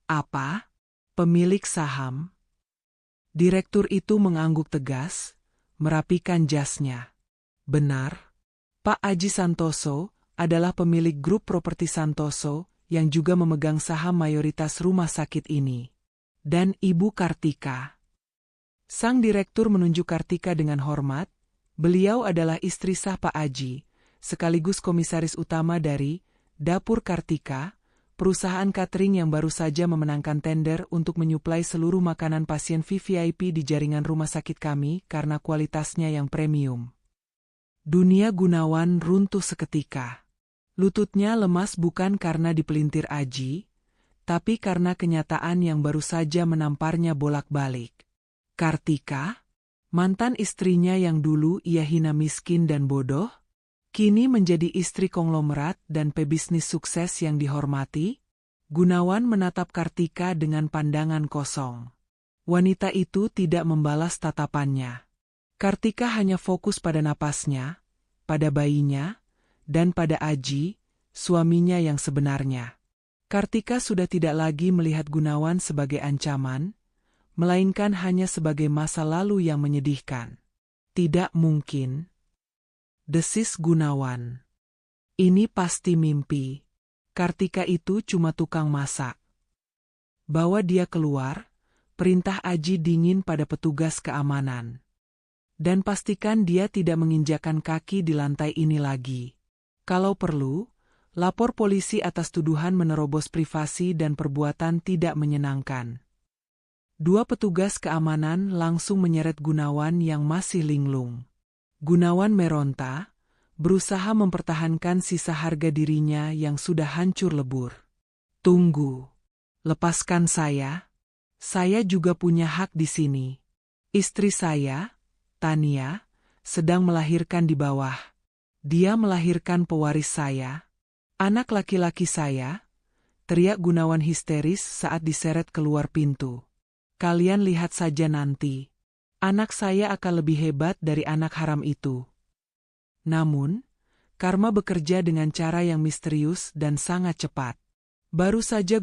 Apa? Pemilik saham? Direktur itu mengangguk tegas, merapikan jasnya. Benar, Pak Aji Santoso adalah pemilik grup properti Santoso yang juga memegang saham mayoritas rumah sakit ini. Dan Ibu Kartika. Sang direktur menunjuk Kartika dengan hormat. Beliau adalah istri sah Pak Aji, sekaligus komisaris utama dari Dapur Kartika, perusahaan catering yang baru saja memenangkan tender untuk menyuplai seluruh makanan pasien VVIP di jaringan rumah sakit kami karena kualitasnya yang premium. Dunia Gunawan runtuh seketika. Lututnya lemas bukan karena dipelintir Aji, tapi karena kenyataan yang baru saja menamparnya bolak-balik. Kartika? Mantan istrinya yang dulu ia hina miskin dan bodoh, kini menjadi istri konglomerat dan pebisnis sukses yang dihormati? Gunawan menatap Kartika dengan pandangan kosong. Wanita itu tidak membalas tatapannya. Kartika hanya fokus pada napasnya, pada bayinya, dan pada Aji, suaminya yang sebenarnya. Kartika sudah tidak lagi melihat Gunawan sebagai ancaman, melainkan hanya sebagai masa lalu yang menyedihkan. Tidak mungkin. Desis Gunawan. Ini pasti mimpi. Kartika itu cuma tukang masak. Bawa dia keluar, perintah Aji dingin pada petugas keamanan. Dan pastikan dia tidak menginjakan kaki di lantai ini lagi. Kalau perlu, lapor polisi atas tuduhan menerobos privasi dan perbuatan tidak menyenangkan. 2 petugas keamanan langsung menyeret Gunawan yang masih linglung. Gunawan meronta, berusaha mempertahankan sisa harga dirinya yang sudah hancur lebur. Tunggu. Lepaskan saya. Saya juga punya hak di sini. Istri saya, Tania, sedang melahirkan di bawah. Dia melahirkan pewaris saya. Anak laki-laki saya, teriak Gunawan histeris saat diseret keluar pintu. Kalian lihat saja nanti. Anak saya akan lebih hebat dari anak haram itu. Namun, karma bekerja dengan cara yang misterius dan sangat cepat. Baru saja